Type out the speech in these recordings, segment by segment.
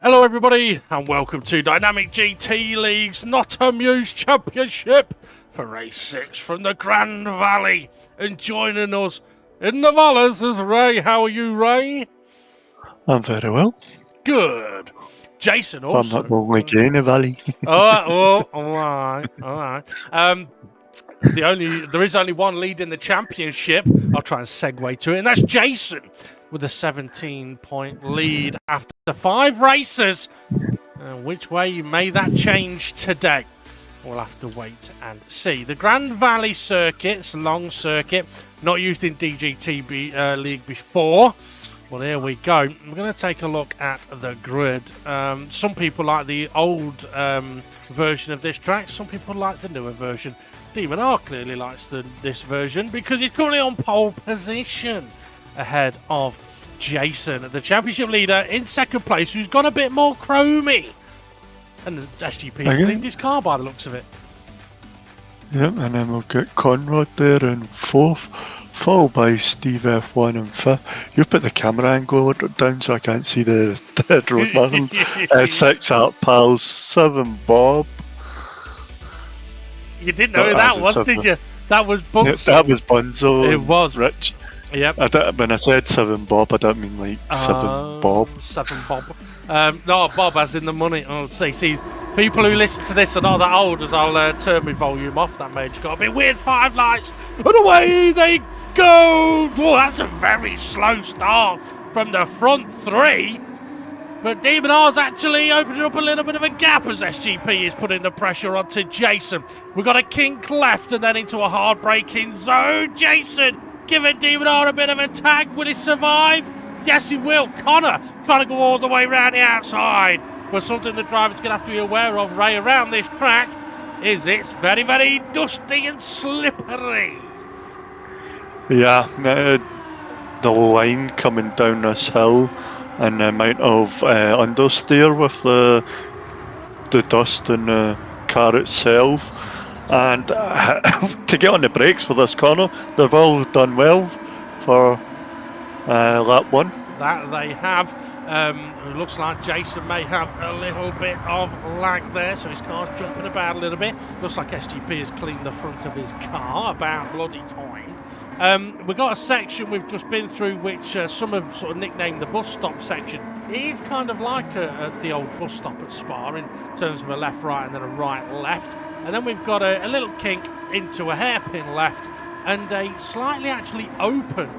Hello everybody and welcome to Dynamic GT League's Not Amuse Championship for race 6 from the Grand Valley. And joining us in the Valles is Ray. How are you, Ray? I'm very well. Good. Jason also. I'm not the only guy in the valley. Alright. There is only one lead in the championship. I'll try and segue to it, and that's Jason with a 17-point lead after 5 races. Which way may that change today? We'll have to wait and see. The Grand Valley circuit's a long circuit, not used in DGT League before. Well, here we go. We're going to take a look at the grid. Some people like the old version of this track. Some people like the newer version. Demon R clearly likes this version because he's currently on pole position ahead of Jason, the championship leader, in second place, who's gone a bit more chromy. And SGP's cleaned his car by the looks of it. Yep, and then we've got Conrad there in 4th, followed by Steve F1 in 5th. You've put the camera angle down so I can't see the road marking. 6 Art Pals, 7 Bob. You didn't know who that was, did you? That was Bunzo. That was Bunzo. It was. Rich. Yep. When I said 7 Bob, I don't mean like 7 Bob. 7 Bob. No, Bob as in the money. Oh, see, people who listen to this are not that old, as I'll turn my volume off. That may have got a bit weird. 5 lights, and away they go. Oh, that's a very slow start from the front 3. But Demon R's actually opening up a little bit of a gap as SGP is putting the pressure onto Jason. We've got a kink left and then into a hard braking zone. Jason giving Demon R a bit of a tag. Will he survive? Yes, he will. Connor trying to go all the way around the outside. But something the driver's going to have to be aware of, Ray, around this track is it's very, very dusty and slippery. Yeah, the line coming down this hill and the amount of understeer with the dust in the car itself. And to get on the brakes for this corner, they've all done well for lap 1. That they have. It looks like Jason may have a little bit of lag there, so his car's jumping about a little bit. Looks like SGP has cleaned the front of his car, about bloody time. We've got a section we've just been through which some have sort of nicknamed the bus stop section. It is kind of like the old bus stop at Spa in terms of a left, right and then a right, left. And then we've got a little kink into a hairpin left and a slightly actually open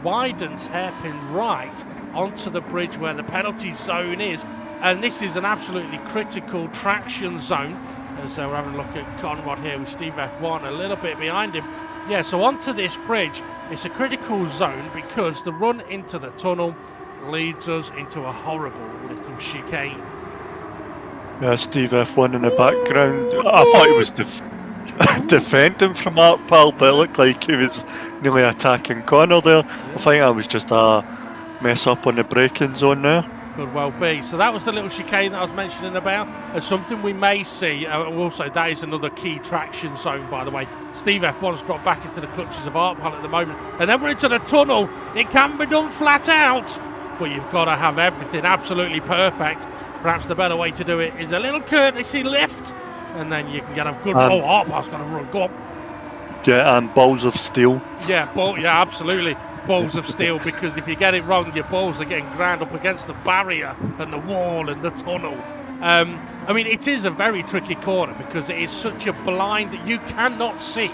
widens hairpin right onto the bridge where the penalty zone is. And this is an absolutely critical traction zone. And so we're having a look at Conrad here with Steve F1 a little bit behind him. Yeah, so onto this bridge, it's a critical zone because the run into the tunnel leads us into a horrible little chicane. Yeah, Steve F1 in the background. I thought he was defending from Art Pal, but it looked like he was nearly attacking Connor there. I think that was just a mess up on the braking zone there. Could well be. So that was the little chicane that I was mentioning about, and something we may see. Also, that is another key traction zone, by the way. Steve F1's dropped back into the clutches of Art Pal at the moment, and then we're into the tunnel. It can be done flat out, but you've got to have everything absolutely perfect. Perhaps the better way to do it is a little courtesy lift, and then you can get a good. Art Pal's got to run. Go on. Yeah, and balls of steel. Yeah, absolutely. Balls of steel, because if you get it wrong, your balls are getting ground up against the barrier and the wall and the tunnel. I mean, it is a very tricky corner because it is such a blind. You cannot see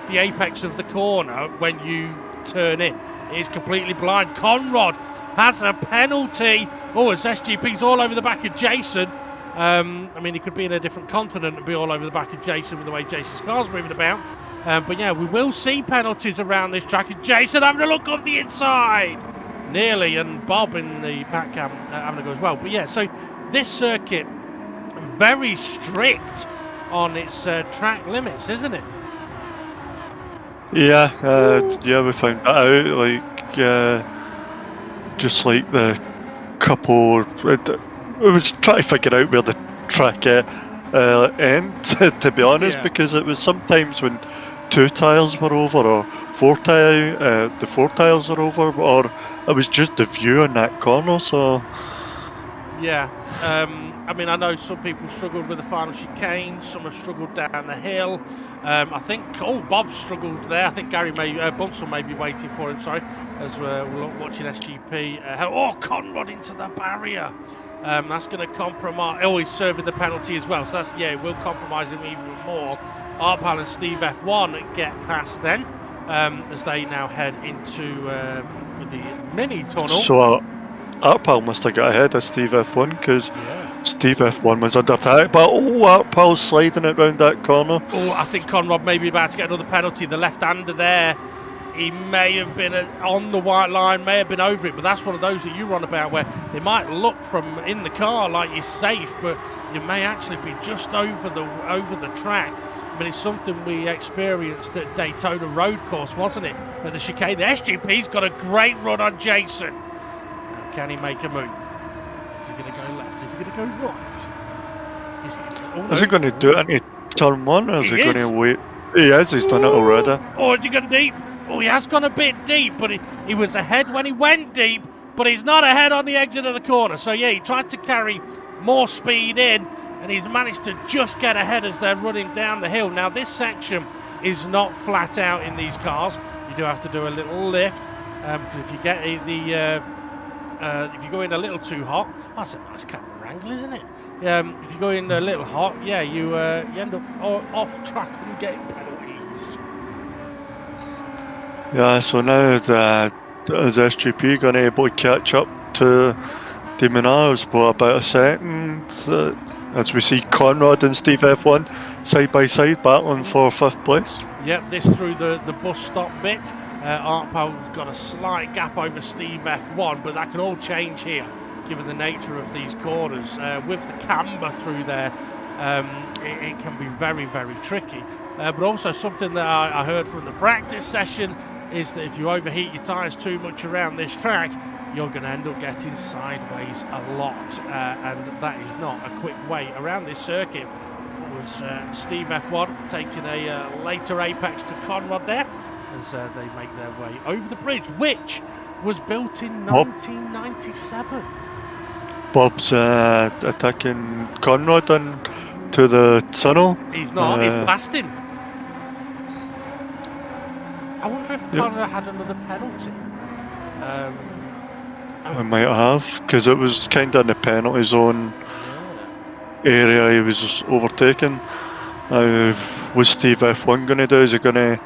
the apex of the corner when you turn in. It is completely blind. Conrad has a penalty. Oh, as SGP's all over the back of Jason. I mean, he could be in a different continent and be all over the back of Jason with the way Jason's car's moving about. But yeah, we will see penalties around this track. Jason having a look up the inside. Nearly, and Bob in the pack cam having a go as well. But yeah, so this circuit, very strict on its track limits, isn't it? Yeah, we found that out. Like, just like the couple. I was trying to figure out where the track end, to be honest, because it was sometimes when 2 tyres were over, or the 4 tyres were over, or it was just the view on that corner. So Yeah. I mean, I know some people struggled with the final chicane. Some have struggled down the hill. I think, Bob struggled there. I think Bunsen may be waiting for him, sorry, as we're watching SGP. Conrad into the barrier. That's going to compromise. Oh, he's serving the penalty as well. So that's, it will compromise him even more. Arpal and Steve F1 get past then, as they now head into the mini tunnel. So Arpal must have got ahead of Steve F1 because Steve F1 was under attack, but Arpal's sliding it round that corner. I think Conrad may be about to get another penalty. The left-hander there, he may have been on the white line, may have been over it, but that's one of those that you run about where it might look from in the car like you're safe, but you may actually be just over the track. I mean, it's something we experienced at Daytona Road Course, wasn't it? At the chicane. The SGP's got a great run on Jason. Now, can he make a move? Is he going to go left? Is he going to go right? Is he going to do it into turn one, or is he going to wait? He is, he's done it already. Or is he going deep? Oh, he has gone a bit deep, but he was ahead when he went deep, but he's not ahead on the exit of the corner. So, he tried to carry more speed in, and he's managed to just get ahead as they're running down the hill. Now, this section is not flat out in these cars. You do have to do a little lift, because if you get if you go in a little too hot, that's a nice camera angle, isn't it? If you go in a little hot, you end up off track and getting penalties. Yeah, so now is SGP going to be able to catch up to Demonars for about a second? As we see Conrad and Steve F1 side by side battling for 5th place. Yep, this through the bus stop bit. Arpal's got a slight gap over Steve F1, but that can all change here, given the nature of these corners. With the camber through there, it can be very, very tricky. But also something that I heard from the practice session is that if you overheat your tyres too much around this track, you're going to end up getting sideways a lot, and that is not a quick way around this circuit. It was Steve F1 taking a later apex to Conrad there as they make their way over the bridge, which was built in 1997. Bob's attacking Conrad to the tunnel. He's not, he's past him. I wonder if Conrad had another penalty. I might have, because it was kind of in the penalty zone area he was overtaken. What's Steve F1 going to do? Is he going to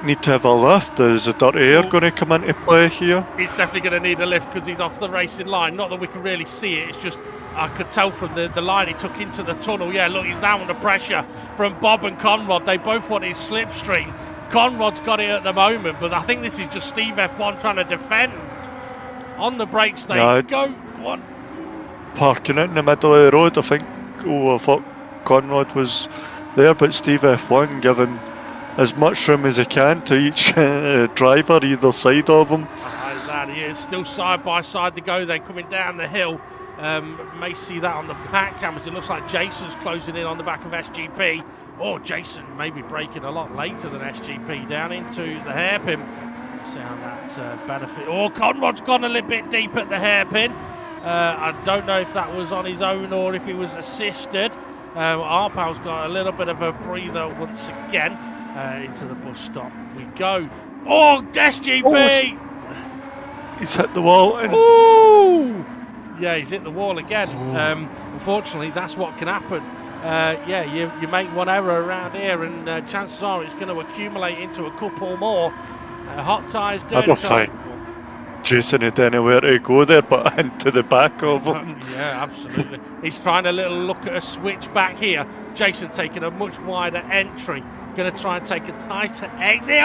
need to have a lift? Is the dirty air going to come into play here? He's definitely going to need a lift because he's off the racing line. Not that we can really see it, it's just I could tell from the line he took into the tunnel. Yeah, look, he's now under pressure from Bob and Conrad. They both want his slipstream. Conrad's got it at the moment, but I think this is just Steve F1 trying to defend. On the brakes they go. Go on. Parking it in the middle of the road, I think. I thought Conrad was there, but Steve F1 giving as much room as he can to each driver either side of him. That he is still side by side to go then, coming down the hill. May see that on the pack cameras. It looks like Jason's closing in on the back of SGP. Jason may be braking a lot later than SGP down into the hairpin. Let's see how that benefit. Conrad's gone a little bit deep at the hairpin. I don't know if that was on his own or if he was assisted. Arpal's got a little bit of a breather once again. Into the bus stop we go. SGP! He's hit the wall. Yeah, he's hit the wall again. Unfortunately, that's what can happen. You make one error around here, and chances are it's going to accumulate into a couple more. Hot tyres, dirty tyres. Jason had anywhere to go there but into the back of him. Yeah, absolutely. He's trying a little look at a switch back here. Jason taking a much wider entry. He's going to try and take a tighter exit.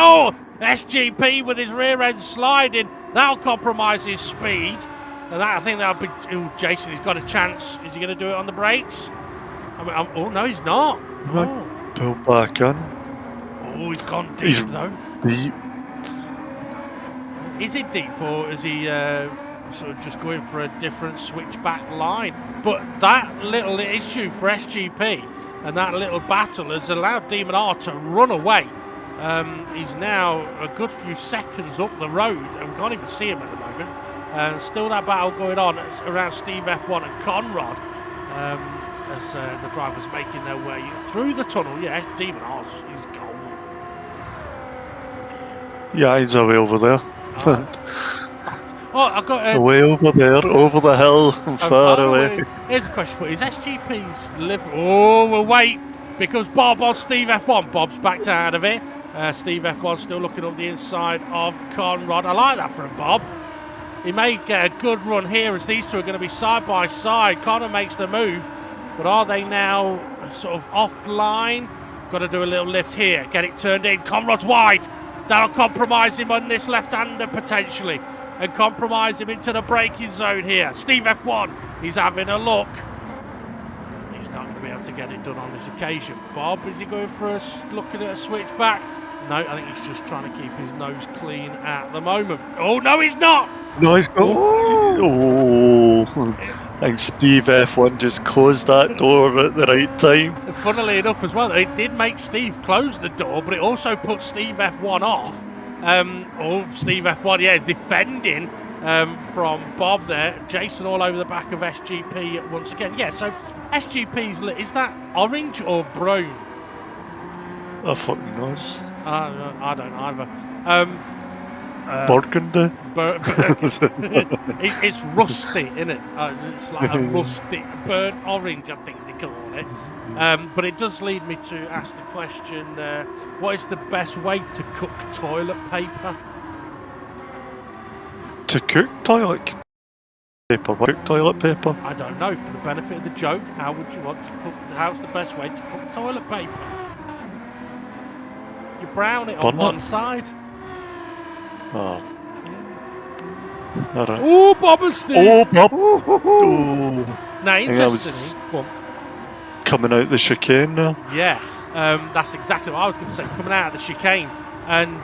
SGP with his rear end sliding. That'll compromise his speed. And I think that'll be... Jason, he's got a chance. Is he going to do it on the brakes? No, he's not. Pull back in. He's gone deep, though. Deep. Is it deep, or is he sort of just going for a different switchback line? But that little issue for SGP and that little battle has allowed Demon R to run away. He's now a good few seconds up the road, and we can't even see him at the moment. Still that battle going on around Steve F1 and Conrad as the drivers making their way through the tunnel. Yeah, Demon Oz, he's gone. Yeah, he's away over there. Oh, I've got way over there, over the hill, and far away. Here's a question for you. Is SGP's live? Oh, we'll wait because Bob on Steve F1. Bob's backed out of it. Steve F1 still looking up the inside of Conrad. I like that from Bob. He may get a good run here as these two are going to be side by side. Connor makes the move, but are they now sort of offline? Got to do a little lift here. Get it turned in. Conrad's wide. That'll compromise him on this left-hander potentially and compromise him into the braking zone here. Steve F1, he's having a look. He's not going to be able to get it done on this occasion. Bob, is he going for looking at a switchback? No, I think he's just trying to keep his nose clean at the moment. Oh, no, he's not. No, he's got... Oh, and Steve F1 just closed that door at the right time. And funnily enough as well, it did make Steve close the door, but it also put Steve F1 off. Steve F1, yeah, defending from Bob there. Jason all over the back of SGP once again. Yeah, so SGP's, is that orange or brown? I fucking knows. I don't either. Burgundy? It's rusty, isn't it? It's like a rusty, burnt orange, I think they call it. But it does lead me to ask the question, what is the best way to cook toilet paper? To cook toilet paper? Cook toilet paper? I don't know. For the benefit of the joke, how would you want to cook? How's the best way to cook toilet paper? You brown it on one side. Oh. Right. Oh, Bob and Steve! Oh, Bob! Ooh. Now, interesting. Coming out the chicane now. Yeah, that's exactly what I was going to say. Coming out of the chicane. And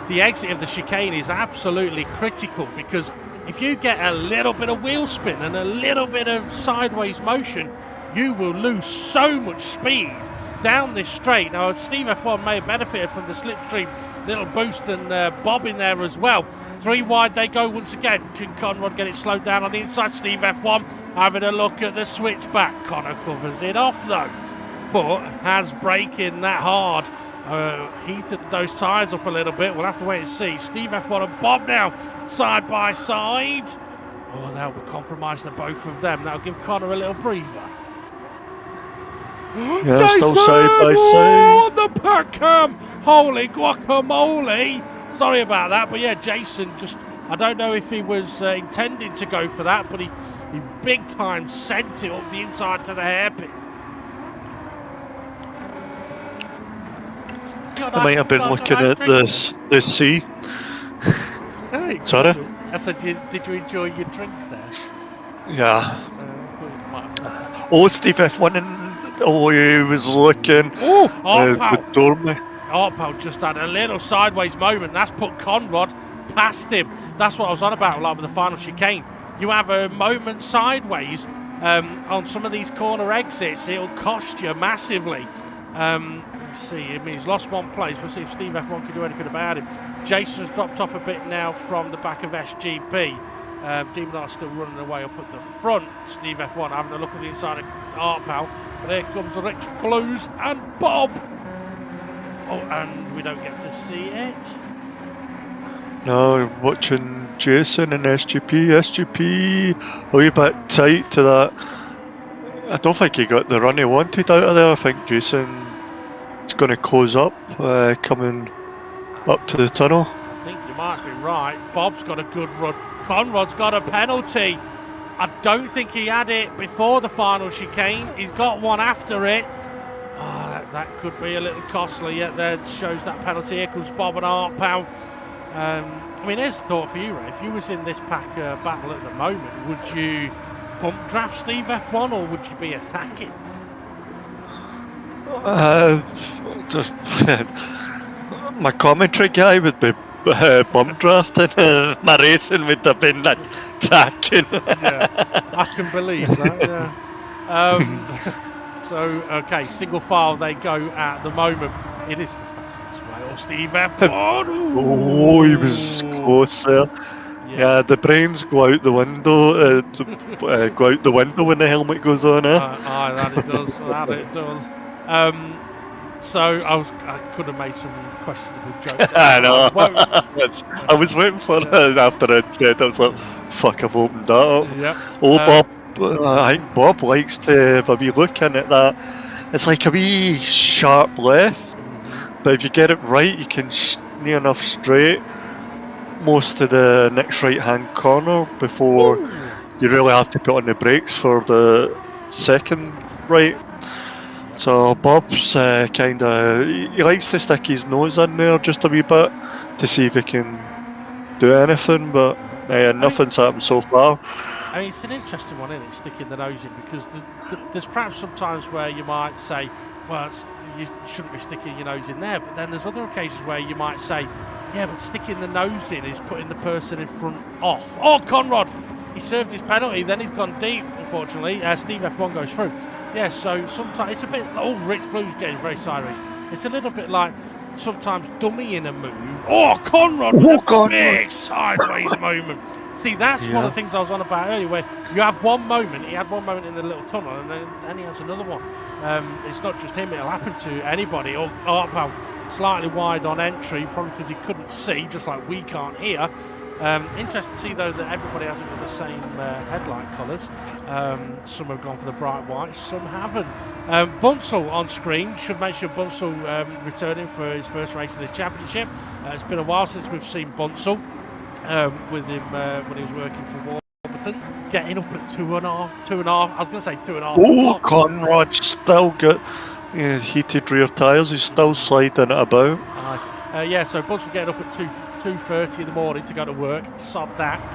the exit of the chicane is absolutely critical because if you get a little bit of wheel spin and a little bit of sideways motion, you will lose so much speed down this straight. Now, Steve F1 may have benefited from the slipstream little boost and Bob in there as well. 3 wide they go once again. Can Conrad get it slowed down on the inside? Steve F1 having a look at the switchback. Connor covers it off though, but has braking that hard. Heated those tyres up a little bit. We'll have to wait and see. Steve F1 and Bob now side by side. Oh, that will compromise the both of them. That'll give Connor a little breather. Yeah, still side by side. On the pack cam. Holy guacamole. Sorry about that, but yeah, Jason just, I don't know if he was intending to go for that, but he big time sent it up the inside to the hairpin. I might have been looking at the sea. Hey, sorry? I said, did you enjoy your drink there? Yeah. Steve F1 and he was looking. Oh, the doorman. Artpal just had a little sideways moment. That's put Conrad past him. That's what I was on about, like with the final chicane. You have a moment sideways on some of these corner exits. It'll cost you massively. Let's see. I mean, he's lost one place. We'll see if Steve F1 can do anything about him. Jason's dropped off a bit now from the back of SGP. Demon are still running away up at the front. Steve F1 having a look at the inside of Artpal. But here comes Rich Blues and Bob. Oh, and we don't get to see it. No, watching Jason and SGP. SGP a wee bit tight to that. I don't think he got the run he wanted out of there. I think Jason is going to close up, coming up to the tunnel. I think you might be right. Bob's got a good run. Conrad's got a penalty. I don't think he had it before the final chicane. He's got one after it. That could be a little costly. Yet there shows that penalty. Here comes Bob and Artpal. I mean, here's a thought for you, Ray. If you was in this pack battle at the moment, would you bump draft Steve F1 or would you be attacking? My commentary guy would be bump drafting. My racing would have been attacking. Yeah, I can believe that. Yeah. So, okay, single file they go at the moment. It is the fastest way. Or Steve F1. Oh, he was close there. Yeah, Yeah, the brains go out the window. Go out the window when the helmet goes on. That it does. That it does. So I could have made some questionable jokes. I know. I I was waiting for it after it said. I was like, "Fuck, I've opened that up." Yeah. Oh, Bob. I think Bob likes to have a wee look in at that. It's like a wee sharp left, but if you get it right, you can near enough straight most of the next right-hand corner before you really have to put on the brakes for the second right. So Bob's kind of, he likes to stick his nose in there just a wee bit to see if he can do anything, but nothing's happened so far. I mean, it's an interesting one, isn't it, sticking the nose in, because there's perhaps sometimes where you might say, well, you shouldn't be sticking your nose in there, but then there's other occasions where you might say, yeah, but sticking the nose in is putting the person in front off. Oh, Conrad! He served his penalty, then he's gone deep, unfortunately. Steve F1 goes through. Yeah, so sometimes it's a bit... Oh, Rich Blue's getting very sideways. It's a little bit like sometimes dummy in a move. Oh, Conrad with a big sideways moment. See, that's one of the things I was on about earlier, where you have one moment, he had one moment in the little tunnel, and then he has another one. It's not just him, it'll happen to anybody. Or Artpal slightly wide on entry, probably because he couldn't see, just like we can't hear. Interesting to see, though, that everybody hasn't got the same headlight colours. Some have gone for the bright white, some haven't. Bunsell on screen. Should mention Bunsell returning for his first race of this championship. It's been a while since we've seen Bunsell with him when he was working for Warburton. Getting up at 2.5. I was going to say 2.5. Oh, Conrad still got heated rear tyres. He's still sliding it about. So Bunsell getting up at 2:30 in the morning to go to work. Sod that.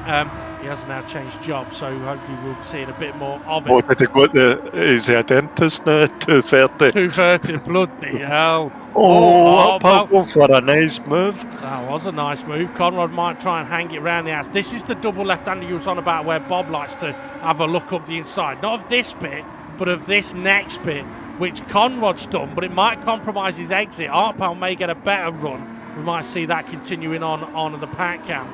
He has now changed jobs, so hopefully we'll be seeing a bit more of it. Oh, did he go to is he a dentist now? 2:30. 2:30, bloody hell. Go for a nice move. That was a nice move. Conrad might try and hang it around the house. This is the double left-hander you was on about, where Bob likes to have a look up the inside. Not of this bit, but of this next bit, which Conrad's done, but it might compromise his exit. Artpal may get a better run. We might see that continuing on the pack cam.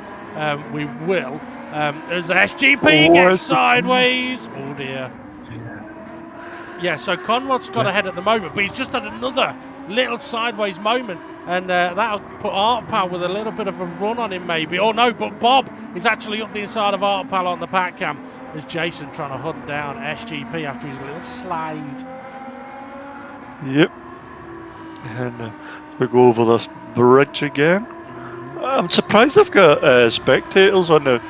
We will. As SGP gets sideways. Oh dear. Yeah, so Conrad's got ahead at the moment, but he's just had another little sideways moment, and that'll put Artpal with a little bit of a run on him maybe. Oh no, but Bob is actually up the inside of Artpal on the pack cam. There's Jason trying to hunt down SGP after his little slide. Yep. And we go over this bridge again. I'm surprised they've got spectators on the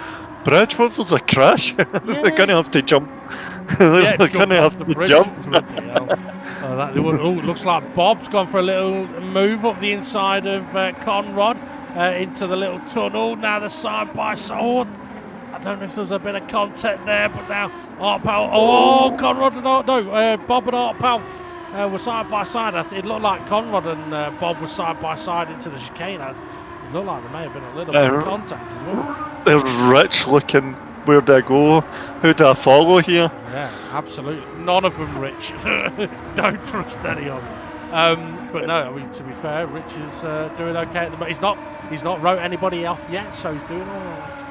bridge. What if there's a crash? They're going to have to jump. They're going to have to jump. It looks like Bob's gone for a little move up the inside of Conrad into the little tunnel. Now the side by side. I don't know if there's a bit of contact there, but now Artpal. Oh, Conrad and Bob and Artpal were side by side. It looked like Conrad and Bob were side by side into the chicane. It looked like there may have been a little bit of contact as well. They're rich looking. Where do I go? Who do I follow here? Yeah, absolutely. None of them rich. Don't trust any of them. But no, I mean, to be fair, Rich is doing okay at the moment. He's not wrote anybody off yet, so he's doing all right.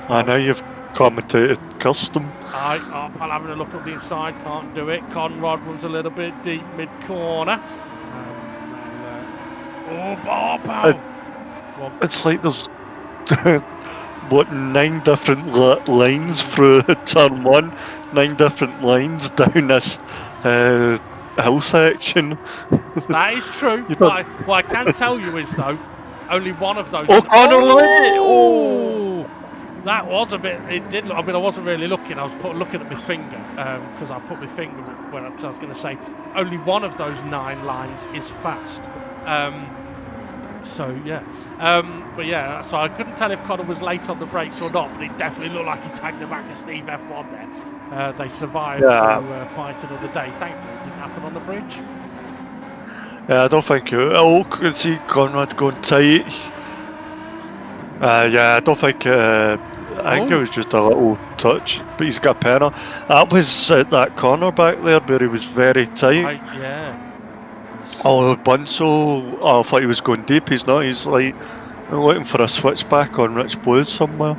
I know you've commentated custom. Artpal having a look up the inside, can't do it. Conrad runs a little bit deep mid-corner. Artpal. It's like there's 9 different lines through turn 1, 9 different lines down this hill section. That is true. What I can tell you is, though, only one of those. That was a bit. It did. I mean, I wasn't really looking. I was looking at my finger because I put my finger where I was going to say only one of those 9 lines is fast. So yeah, but yeah. So I couldn't tell if Connor was late on the brakes or not, but it definitely looked like he tagged the back of Steve F1 there. They survived to fight another day. Thankfully, it didn't happen on the bridge. Yeah, I don't think could see Conrad going tight. I don't think. I think it was just a little touch, but he's got a penalty. That was at that corner back there where he was very tight. Yeah. Oh, Bunsell, I thought he was going deep. He's not. He's like looking for a switchback on Rich Blues somewhere.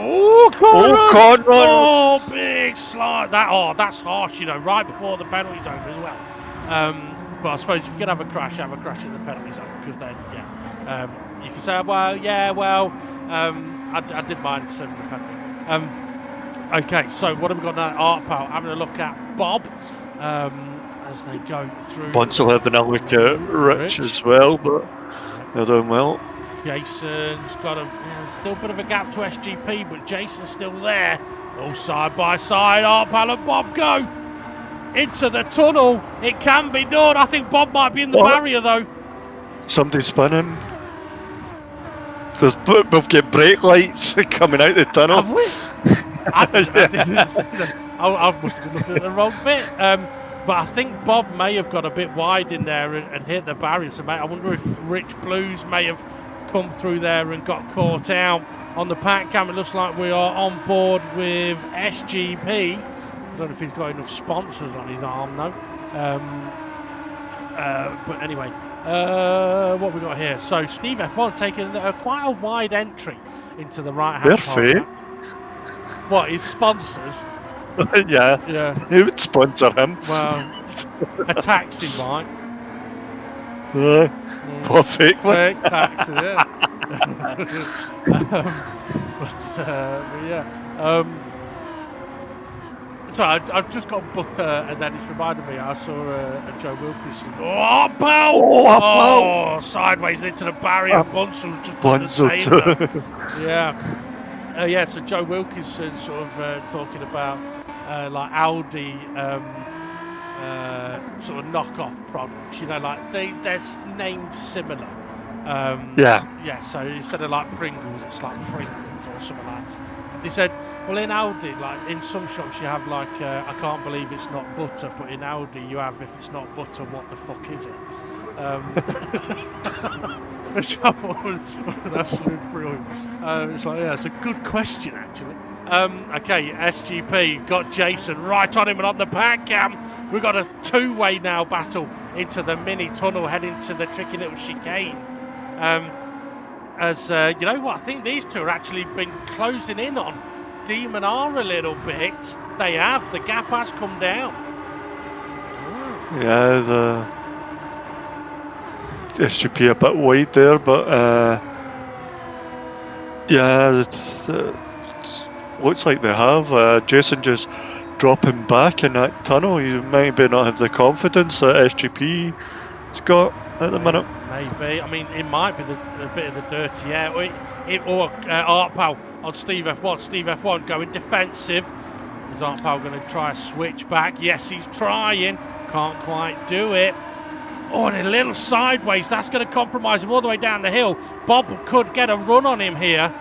Oh, Conrad! Oh, Conrad! Oh, big slide. That's harsh, you know, right before the penalty zone as well. But I suppose if you're going to have a crash in the penalty zone, because then, you can say, well, I did mind serving the penalty. Okay, so what have we got now? Art Pal having a look at Bob as they go through. Bunsell having a look at Rich as well, but they're doing well. Jason's got still a bit of a gap to SGP, but Jason's still there. All side by side. Art Pal and Bob go into the tunnel. It can be done. I think Bob might be in the barrier though. Somebody's spinning. There's both get brake lights coming out the tunnel. Have we? I didn't say that. I must have been looking at the wrong bit. But I think Bob may have got a bit wide in there and hit the barrier. So I wonder if Rich Blues may have come through there and got caught out. On the pack cam, it looks like we are on board with SGP. I don't know if he's got enough sponsors on his arm though. But anyway, what we got here? So Steve F1 taking quite a wide entry into the right hand corner. What, his sponsors? Yeah. Who would sponsor him? Well, a taxi might. Perfect one. Fake taxi, yeah. Sorry, I've just got butter, and then it's reminded me I saw a Joe Wilkinson. Oh, Pal! Oh, sideways into the barrier. Bunsel's just done the same. So Joe Wilkinson sort of talking about like Aldi sort of knockoff products. You know, like they're named similar. So instead of like Pringles, it's like Fringles or something like that. He said, well, in Aldi, like in some shops you have like, I can't believe it's not butter, but in Aldi you have, if it's not butter, what the fuck is it? Which I thought was absolutely brilliant. It's like, it's a good question actually. Okay, SGP got Jason right on him and on the pack cam. We've got a two-way now battle into the mini tunnel heading to the tricky little chicane. As you know what, I think these two are actually been closing in on Demon R a little bit. They have. The gap has come down. Yeah, the SGP a bit wide there, but looks like they have. Jason just dropping back in that tunnel. He maybe not have the confidence that SGP's got at the minute. Maybe. I mean, it might be a bit of the dirty air. Or Art Pal on Steve F1. Steve F1 going defensive. Is Art Pal going to try a switch back? Yes, he's trying. Can't quite do it. Oh, and a little sideways. That's going to compromise him all the way down the hill. Bob could get a run on him here.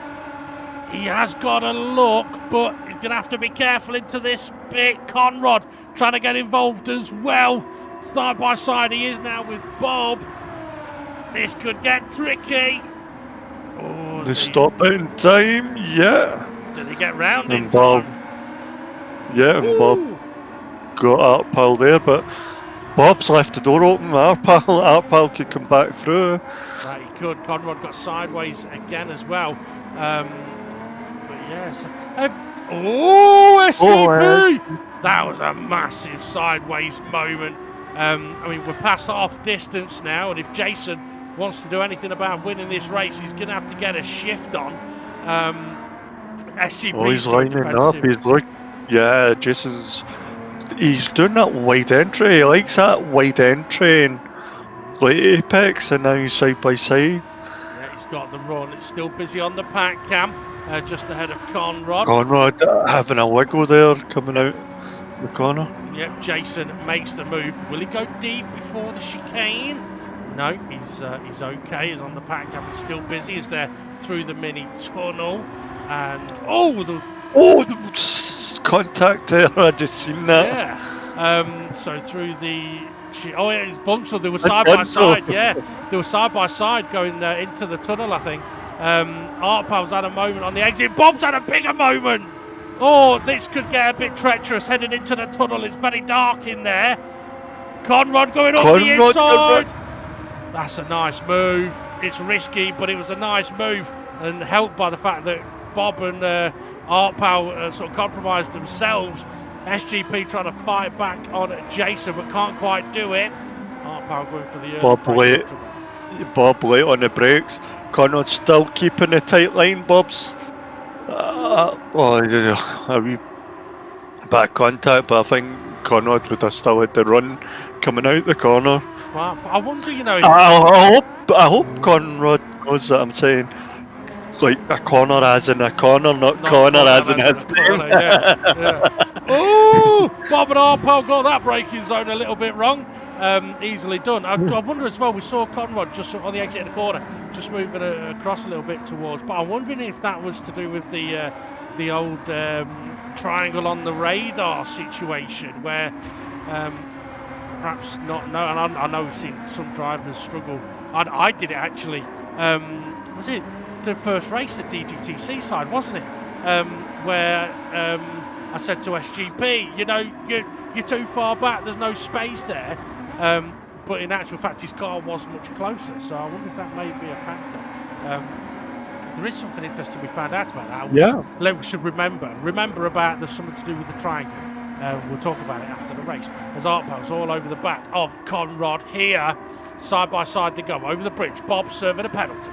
He has got a look, but he's going to have to be careful into this bit. Conrad trying to get involved as well. Side by side he is now with Bob. This could get tricky. Oh, they stop it in time, yeah. Did they get round in Bob, time? Yeah, and Bob got Art Pal there, but Bob's left the door open. Art Pal could come back through. Right, he could. Conrad got sideways again as well. But yes. SCP! That was a massive sideways moment. I mean, we're past half distance now, and if Jason wants to do anything about winning this race, he's going to have to get a shift on. SGP he's lining up. He's doing that wide entry. He likes that wide entry and like apex, and now he's side by side. Yeah, he's got the run. It's still busy on the pack cam, just ahead of Conrad. Conrad having a wiggle there, coming out the corner. Yep, Jason makes the move. Will he go deep before the chicane? No, he's okay. He's on the pack cam. He's still busy. He's there through the mini tunnel, and the contact there. I just seen that. Yeah. So through the it's Bunsell. They were side by side. Yeah, they were side by side going into the tunnel. I think. Art Pal's had a moment on the exit. Bob's had a bigger moment. Oh, this could get a bit treacherous heading into the tunnel. It's very dark in there. Conrad going up the inside. That's a nice move. it's risky, but it was a nice move, and helped by the fact that Bob and Art Pal sort of compromised themselves. SGP trying to fight back on Jason, but can't quite do it. Art Pal going for the Bob late on the brakes. Conrad still keeping a tight line. Bob's a wee bad contact, but I think Conrad would have still had the run coming out the corner. Well, I wonder, you know. I hope Conrad knows that I'm saying like a corner as in a corner, not corner as in a corner. Oh, Bob and Arpel got that braking zone a little bit wrong. Easily done. I wonder as well, we saw Conrad just on the exit of the corner, just moving across a little bit towards, but I'm wondering if that was to do with the old triangle on the radar situation where perhaps not. No, and I know we've seen some drivers struggle. I did it actually. Was it the first race at DGTC side, wasn't it? Where I said to SGP, you know, you're too far back. There's no space there. But in actual fact, his car was much closer. So I wonder if that may be a factor. There is something interesting we found out about that. We should remember about there's something to do with the triangle. We'll talk about it after the race. As Artpal's all over the back of Conrad here. Side by side they go over the bridge. Bob serving a penalty.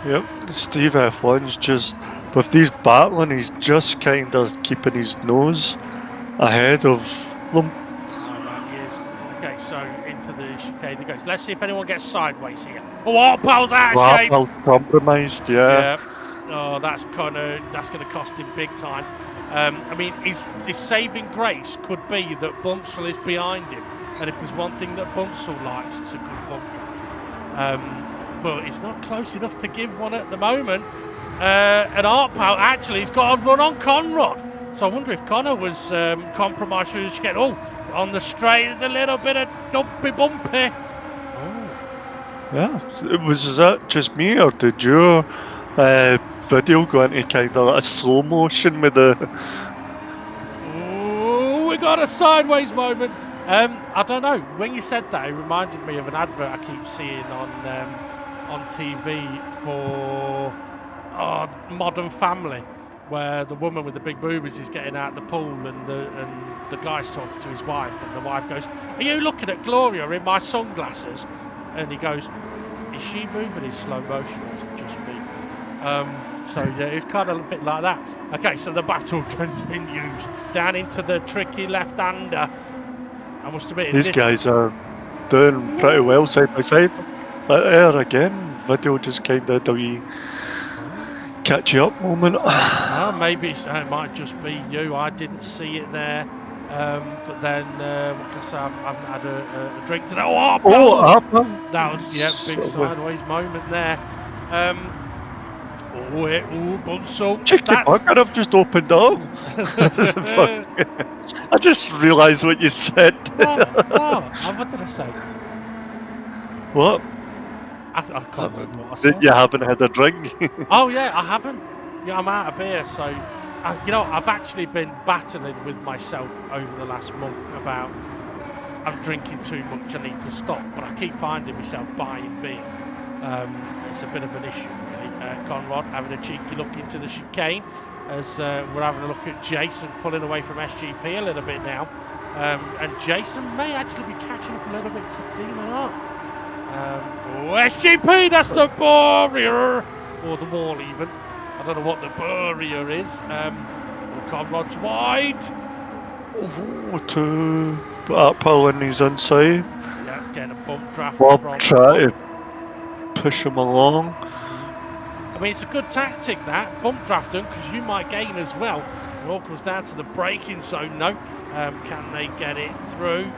Yep, Steve F1's just, with these battling, he's just kind of keeping his nose ahead of them. Okay, so into the chicane he goes. Let's see if anyone gets sideways here. Oh, Artpal's out of shape. Artpal compromised, yeah. Oh, that's going to cost him big time. I mean, his saving grace could be that Bunsell is behind him, and if there's one thing that Bunsell likes, it's a good bump draft. But it's not close enough to give one at the moment. And Artpal actually has got a run on Conrad. So I wonder if Connor was compromised through the chicane. Oh, on the straight, there's a little bit of bumpy. Oh. Yeah, was that just me, or did your video go into kind of like a slow motion with the... Oh, we got a sideways moment. I don't know. When you said that, it reminded me of an advert I keep seeing on TV for Modern Family, where the woman with the big boobies is getting out the pool, and the guy's talking to his wife, and the wife goes, "Are you looking at Gloria in my sunglasses?" And he goes, "Is she moving in slow motion, or is it just me?" So yeah, it's kind of a bit like that. Okay, so the battle continues down into the tricky left-hander. I must admit, these guys are doing pretty well side by side. There again, video just kind of a wee catch you up moment. Maybe it might just be you. I didn't see it there. But then, what can I say? I haven't had a drink today. That was big sideways moment there. Bunsell. Cheeky fucker, I've just opened up. I just realised what you said. What did I say? What? I can't remember what I said. You haven't had a drink? Oh yeah, I haven't. Yeah, I'm out of beer, so I've actually been battling with myself over the last month about I'm drinking too much, I need to stop, but I keep finding myself buying beer. It's a bit of an issue, really. Conrad having a cheeky look into the chicane as we're having a look at Jason pulling away from SGP a little bit now, and Jason may actually be catching up a little bit to Demon Art. SGP, that's the barrier, or the wall even. I don't know what the barrier is. Conrad's wide. To Artpal and he's inside. Yeah, getting a bump draft Bob from trying to push him along. I mean, it's a good tactic that, bump drafting, because you might gain as well. It all comes down to the braking zone, no. Can they get it through?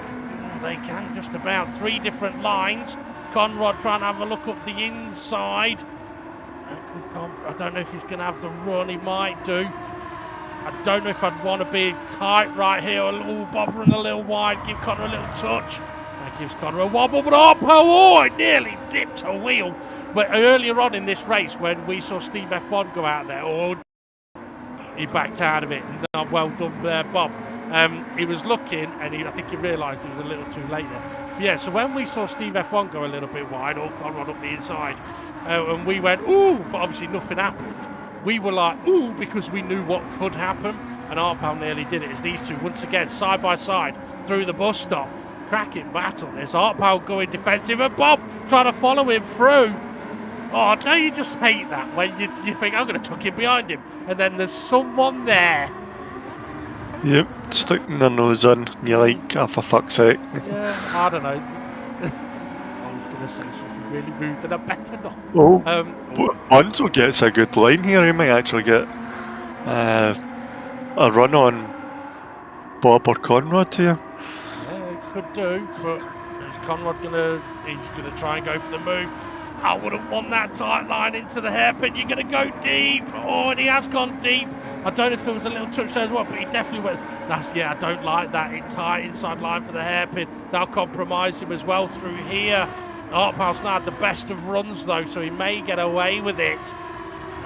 They can, just about. 3 different lines. Conrad trying to have a look up the inside. I don't know if he's going to have the run. He might do. I don't know if I'd want to be tight right here. A little bobber and a little wide. Give Connor a little touch. That gives Connor a wobble, but it nearly dipped a wheel. But earlier on in this race, when we saw Steve F1 go out there, he backed out of it. No, well done there, Bob. He was looking, and I think he realised it was a little too late there. But yeah, so when we saw Steve F1 go a little bit wide, or Conrad up the inside, and we went, ooh, but obviously nothing happened. We were like, ooh, because we knew what could happen, and Arpal nearly did it. It's these two, once again, side by side, through the bus stop. Cracking battle. There's Arpal going defensive, and Bob trying to follow him through. Oh, don't you just hate that when you think, I'm going to tuck in behind him, and then there's someone there. Yep, sticking their nose in. You're like, oh, for fuck's sake. Yeah, I don't know. I was going to say something really rude, and I better not. Oh, Bunzel gets a good line here. He might actually get a run on Bob or Conrad here. Yeah, could do, but is Conrad he's gonna try and go for the move. I wouldn't want that tight line into the hairpin. You're going to go deep. Oh, and he has gone deep. I don't know if there was a little touch there as well, but he definitely went. I don't like that tight inside line for the hairpin. That'll compromise him as well through here. Arpal's now had the best of runs, though, so he may get away with it.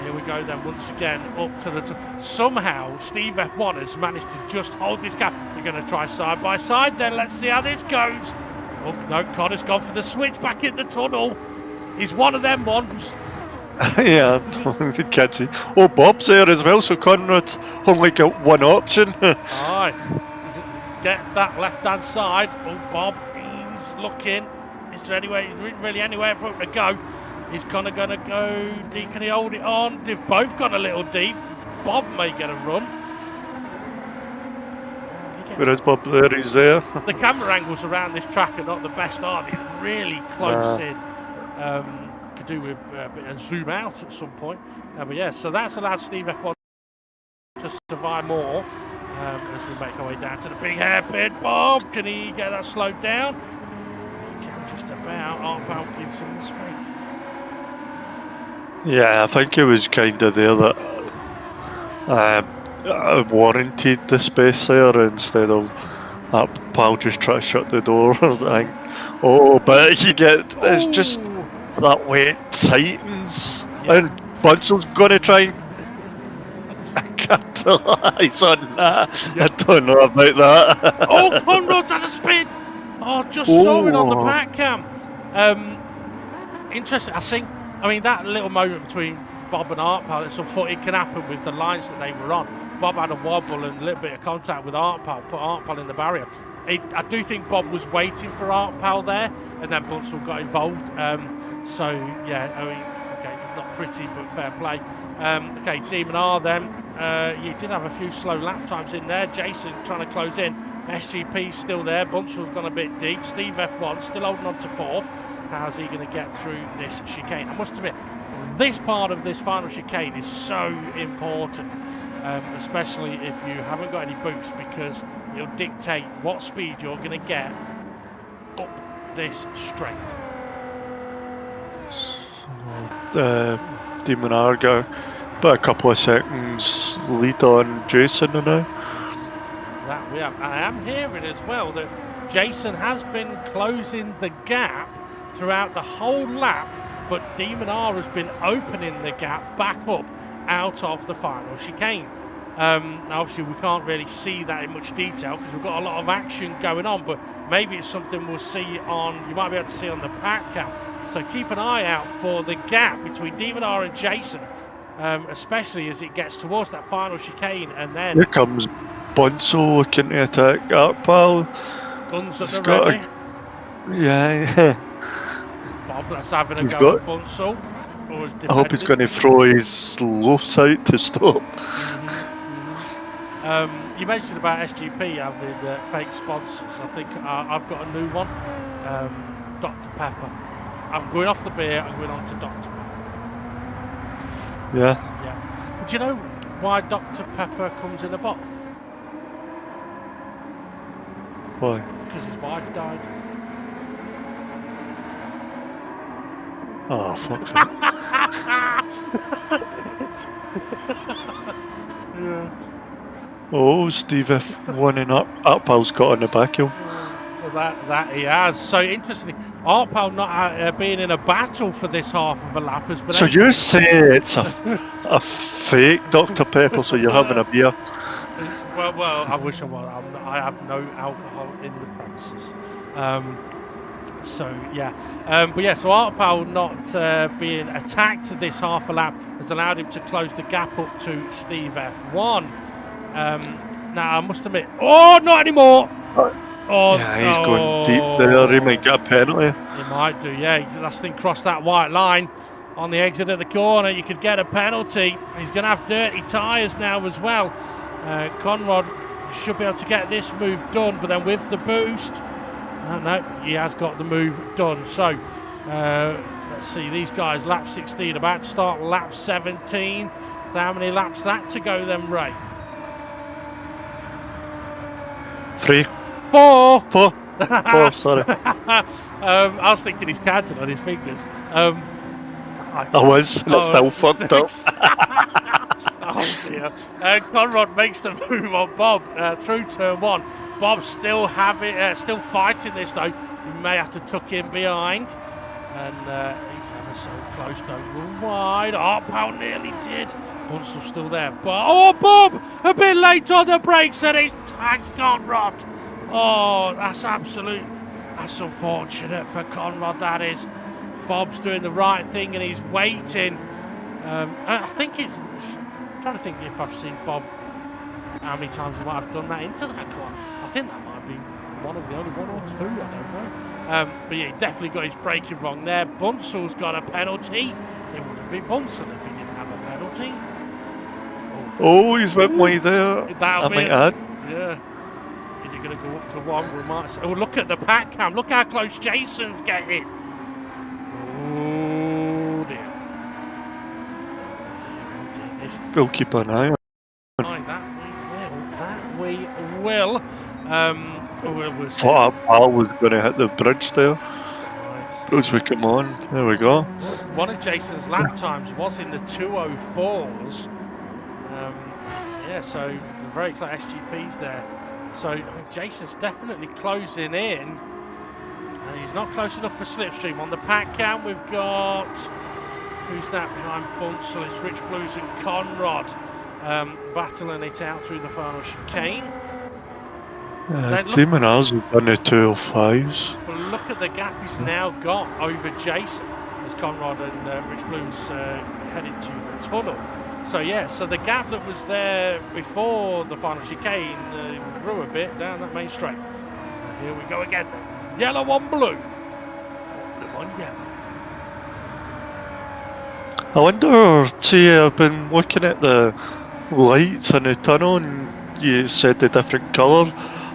Here we go then, once again, up to the top. Somehow, Steve F1 has managed to just hold this gap. They're going to try side by side then. Let's see how this goes. Oh, no, Connor's gone for the switch back in the tunnel. He's one of them ones. Yeah, catch it. Oh, Bob's there as well, so Conrad's only got one option. Alright, get that left-hand side. Oh, Bob, he's looking. Is there really anywhere for him to go? Is Connor going to go deep? Can he hold it on? They've both gone a little deep. Bob may get a run. Where is Bob? There, he's there. The camera angles around this track are not the best, are they? Really close in. Could do with a bit of zoom out at some point. But yeah, so that's allowed Steve F1 to survive more as we make our way down to the big hairpin. Bob, can he get that slowed down? He can just about. Arpal gives him the space. Yeah, I think it was kind of there that warranted the space there instead of Arpal just try to shut the door. Oh, but you get, it's just that way it tightens, and Bunzel's going to try and capitalise on that. I don't know about that. Oh, Conrad's had a spin. Oh, just saw it on the pack cam. Interesting. I mean, that little moment between Bob and Arpal, it's thought it can happen with the lines that they were on. Bob had a wobble and a little bit of contact with Arpal, put Arpal in the barrier. I do think Bob was waiting for Arpal there, and then Bunzel got involved. So, yeah, I mean, okay, it's not pretty, but fair play. Okay, Demon R then. You did have a few slow lap times in there. Jason trying to close in. SGP's still there. Bunzel's gone a bit deep. Steve F1 still holding on to fourth. How's he going to get through this chicane? I must admit, this part of this final chicane is so important. Especially if you haven't got any boost, because it'll dictate what speed you're going to get up this straight. Demon Argo, but a couple of seconds lead on Jason now. That we have. And I am hearing as well that Jason has been closing the gap throughout the whole lap, but Demon R has been opening the gap back up out of the final chicane. Now obviously we can't really see that in much detail because we've got a lot of action going on, but maybe it's something we'll see on, you might be able to see on the pack cam. So keep an eye out for the gap between Demon R and Jason, especially as it gets towards that final chicane. And then here comes Bunzel looking to attack Arpal. Guns at the ready. Yeah. Bob, that's having a go at Bunzel. I hope he's going to throw his loafs out to stop. You mentioned about SGP having fake sponsors. I think I've got a new one, Dr. Pepper. I'm going off the beer, I'm going on to Dr. Pepper. Yeah. But do you know why Dr. Pepper comes in a bottle? Why? Because his wife died. Oh, fuck. Yeah. Oh, Steve F1 and Arpal's got on the back hill. That he has. So interestingly, Arpal not being in a battle for this half of a lap has been. So you say it's a a fake Dr. Pepper, so you're having a beer. Well, I wish I was. I have no alcohol in the premises. So yeah, but yeah, so Art Pal not being attacked this half a lap has allowed him to close the gap up to Steve F1. Now I must admit, not anymore. Oh, yeah, he's going deep there. He might get a penalty. He might do, yeah. Last thing crossed that white line on the exit of the corner. You could get a penalty. He's going to have dirty tyres now as well. Conrad should be able to get this move done, but then with the boost, no, he has got the move done. So let's see, these guys, lap 16, about to start lap 17. So how many laps that to go then, Ray? 3. 4. 4. 4, sorry. I was thinking he's counting on his fingers. I was, and it's still fucked up. Oh dear. Conrad makes the move on Bob through turn 1. Bob's still fighting this though. He may have to tuck in behind. And he's ever so close, don't run wide. Art Pal nearly did. Bunsel's still there. But Bob! A bit late on the brakes and he's tagged Conrad. Oh, that's unfortunate for Conrad, that is. Bob's doing the right thing and he's waiting. I think I'm trying to think if I've seen Bob, how many times he might have done that into that corner. I think that might be one of the only one or two, I don't know. But yeah, he definitely got his braking wrong there. Bunsel's got a penalty. It would have been Bunsel if he didn't have a penalty. Oh, he's went way there. I might add. Yeah. Is he going to go up to 1? We might say, look at the pack cam. Look how close Jason's getting. Oh dear. Oh dear. This. We'll keep an eye on. That we will. We'll see. Thought Al was going to hit the bridge there. Right. As we come on, there we go. One of Jason's lap times was in the 2:04s. Yeah, so the very close SGPs there. So Jason's definitely closing in. He's not close enough for slipstream. On the pack cam, we've got, who's that behind Bunsel? It's Rich Blues and Conrad battling it out through the final chicane. Demon has done the 205s. But look at the gap he's now got over Jason as Conrad and Rich Blues head into the tunnel. So yeah, so the gap that was there before the final chicane grew a bit down that main straight. Here we go again then. Yellow on blue. Blue on yellow. I wonder, see, I've been looking at the lights in the tunnel and you said the different colour.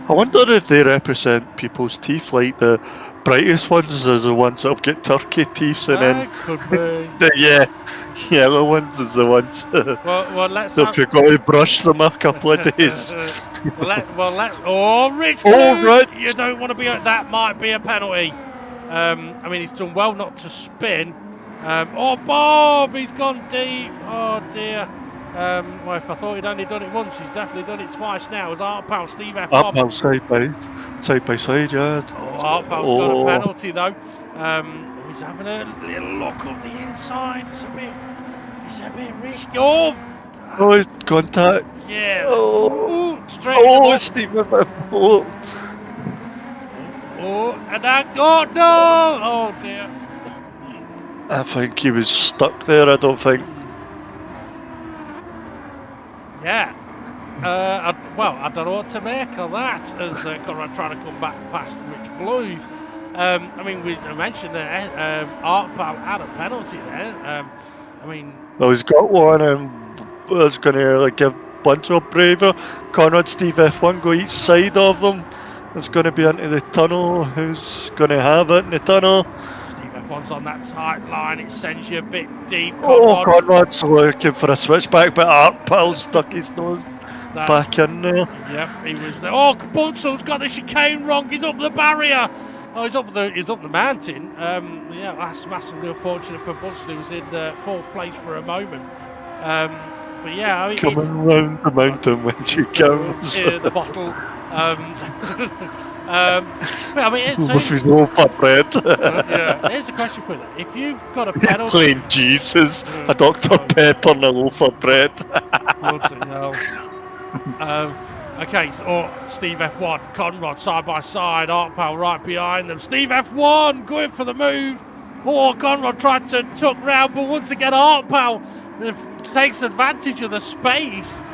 I wonder if they represent people's teeth, like the brightest ones are the ones that have got turkey teeth, and then could be. the yellow ones is the ones well, let's that you've got to brush them a couple of days. Rich Blues, Rich. you don't want to be. That might be a penalty. I mean, he's done well not to spin. Bob, he's gone deep. Oh dear. Well, if I thought he'd only done it once, he's definitely done it twice now. As Art Pal, Steve F1. Art Pal side by side, yeah. Art Pal's got a penalty though. He's having a little look up the inside. It's a bit risky. Oh, he's contact. Yeah. Straight. Steve F1. And that got no. Oh dear. I think he was stuck there. I don't think. Yeah. I don't know what to make of that as Conrad trying to come back past Rich Blues. I mean, we mentioned that Art Pal had a penalty there. Well, he's got one and was going to give bunch of braver. Conrad, Steve F1 go each side of them. It's going to be into the tunnel. Who's going to have it in the tunnel? Steve F1's on that tight line. It sends you a bit deep. Conrad's looking for a switchback, but Art Pal stuck his nose back in there. Yep, he was there. Bunsel's got the chicane wrong. He's up the barrier. He's up the mountain. That's massively unfortunate for Bunsel, who was in 4th place for a moment. But yeah, I mean, Coming round the mountain when she comes. the bottle. But I mean, With his loaf of bread. yeah. Here's a question for you. If you've got a penalty, Plain Jesus, a Dr. Pepper and a loaf of bread. bloody hell. Okay, so Steve F1, Conrad side by side, Artpal right behind them. Steve F1 going for the move. Oh, Conrad tried to tuck round, but once again, Artpal takes advantage of the space.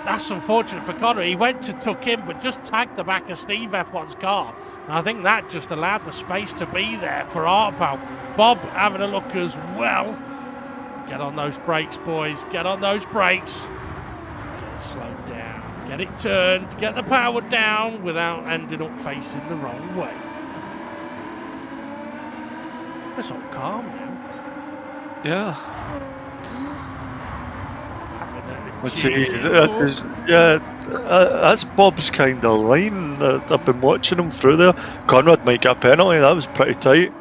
That's unfortunate for Conrad. He went to tuck in, but just tagged the back of Steve F1's car. And I think that just allowed the space to be there for Artpal. Bob having a look as well. Get on those brakes, boys. Get on those brakes. Get it slowed down. Get it turned. Get the power down without ending up facing the wrong way. It's all calm now. Yeah. That's Bob's kind of line. I've been watching him through there. Conrad might get a penalty. That was pretty tight.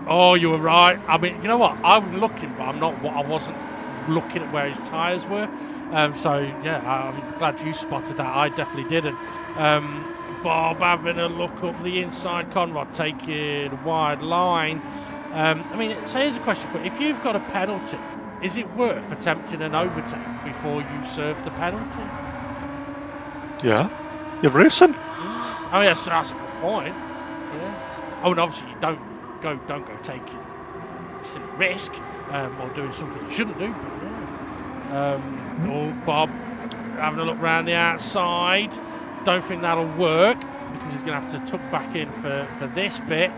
Oh, you were right. I mean, you know what? I'm looking, but I wasn't looking at where his tyres were. So yeah, I'm glad you spotted that. I definitely didn't. Bob having a look up the inside. Conrad taking a wide line. So here's a question for you. If you've got a penalty, is it worth attempting an overtake before you serve the penalty? Yeah. You're racing? Oh, yes, that's a good point. Yeah. Oh, and obviously you don't go taking silly risk or doing something you shouldn't do. But Bob having a look round the outside. Don't think that'll work because he's going to have to tuck back in for this bit.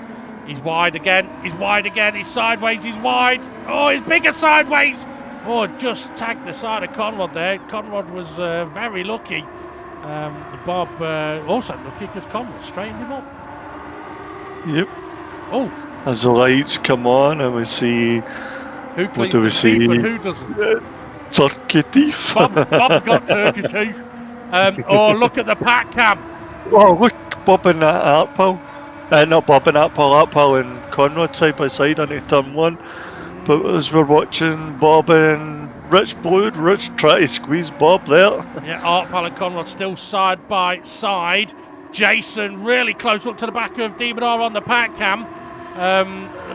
He's wide again. He's sideways. He's wide. Oh, he's bigger sideways. Oh, just tagged the side of Conrad there. Conrad was very lucky. Bob also lucky because Conrad straightened him up. Yep. Oh. As the lights come on and we see... Who cleans the teeth and who doesn't? Turkey teeth. Bob's got turkey teeth. Look at the pack cam. Oh, look, Bob and Artpal. Not Bob and Artpal and Conrad side by side into turn one. But as we're watching Bob and Rich try to squeeze Bob there. Yeah, Artpal and Conrad still side by side. Jason really close up to the back of Demonar on the pack cam.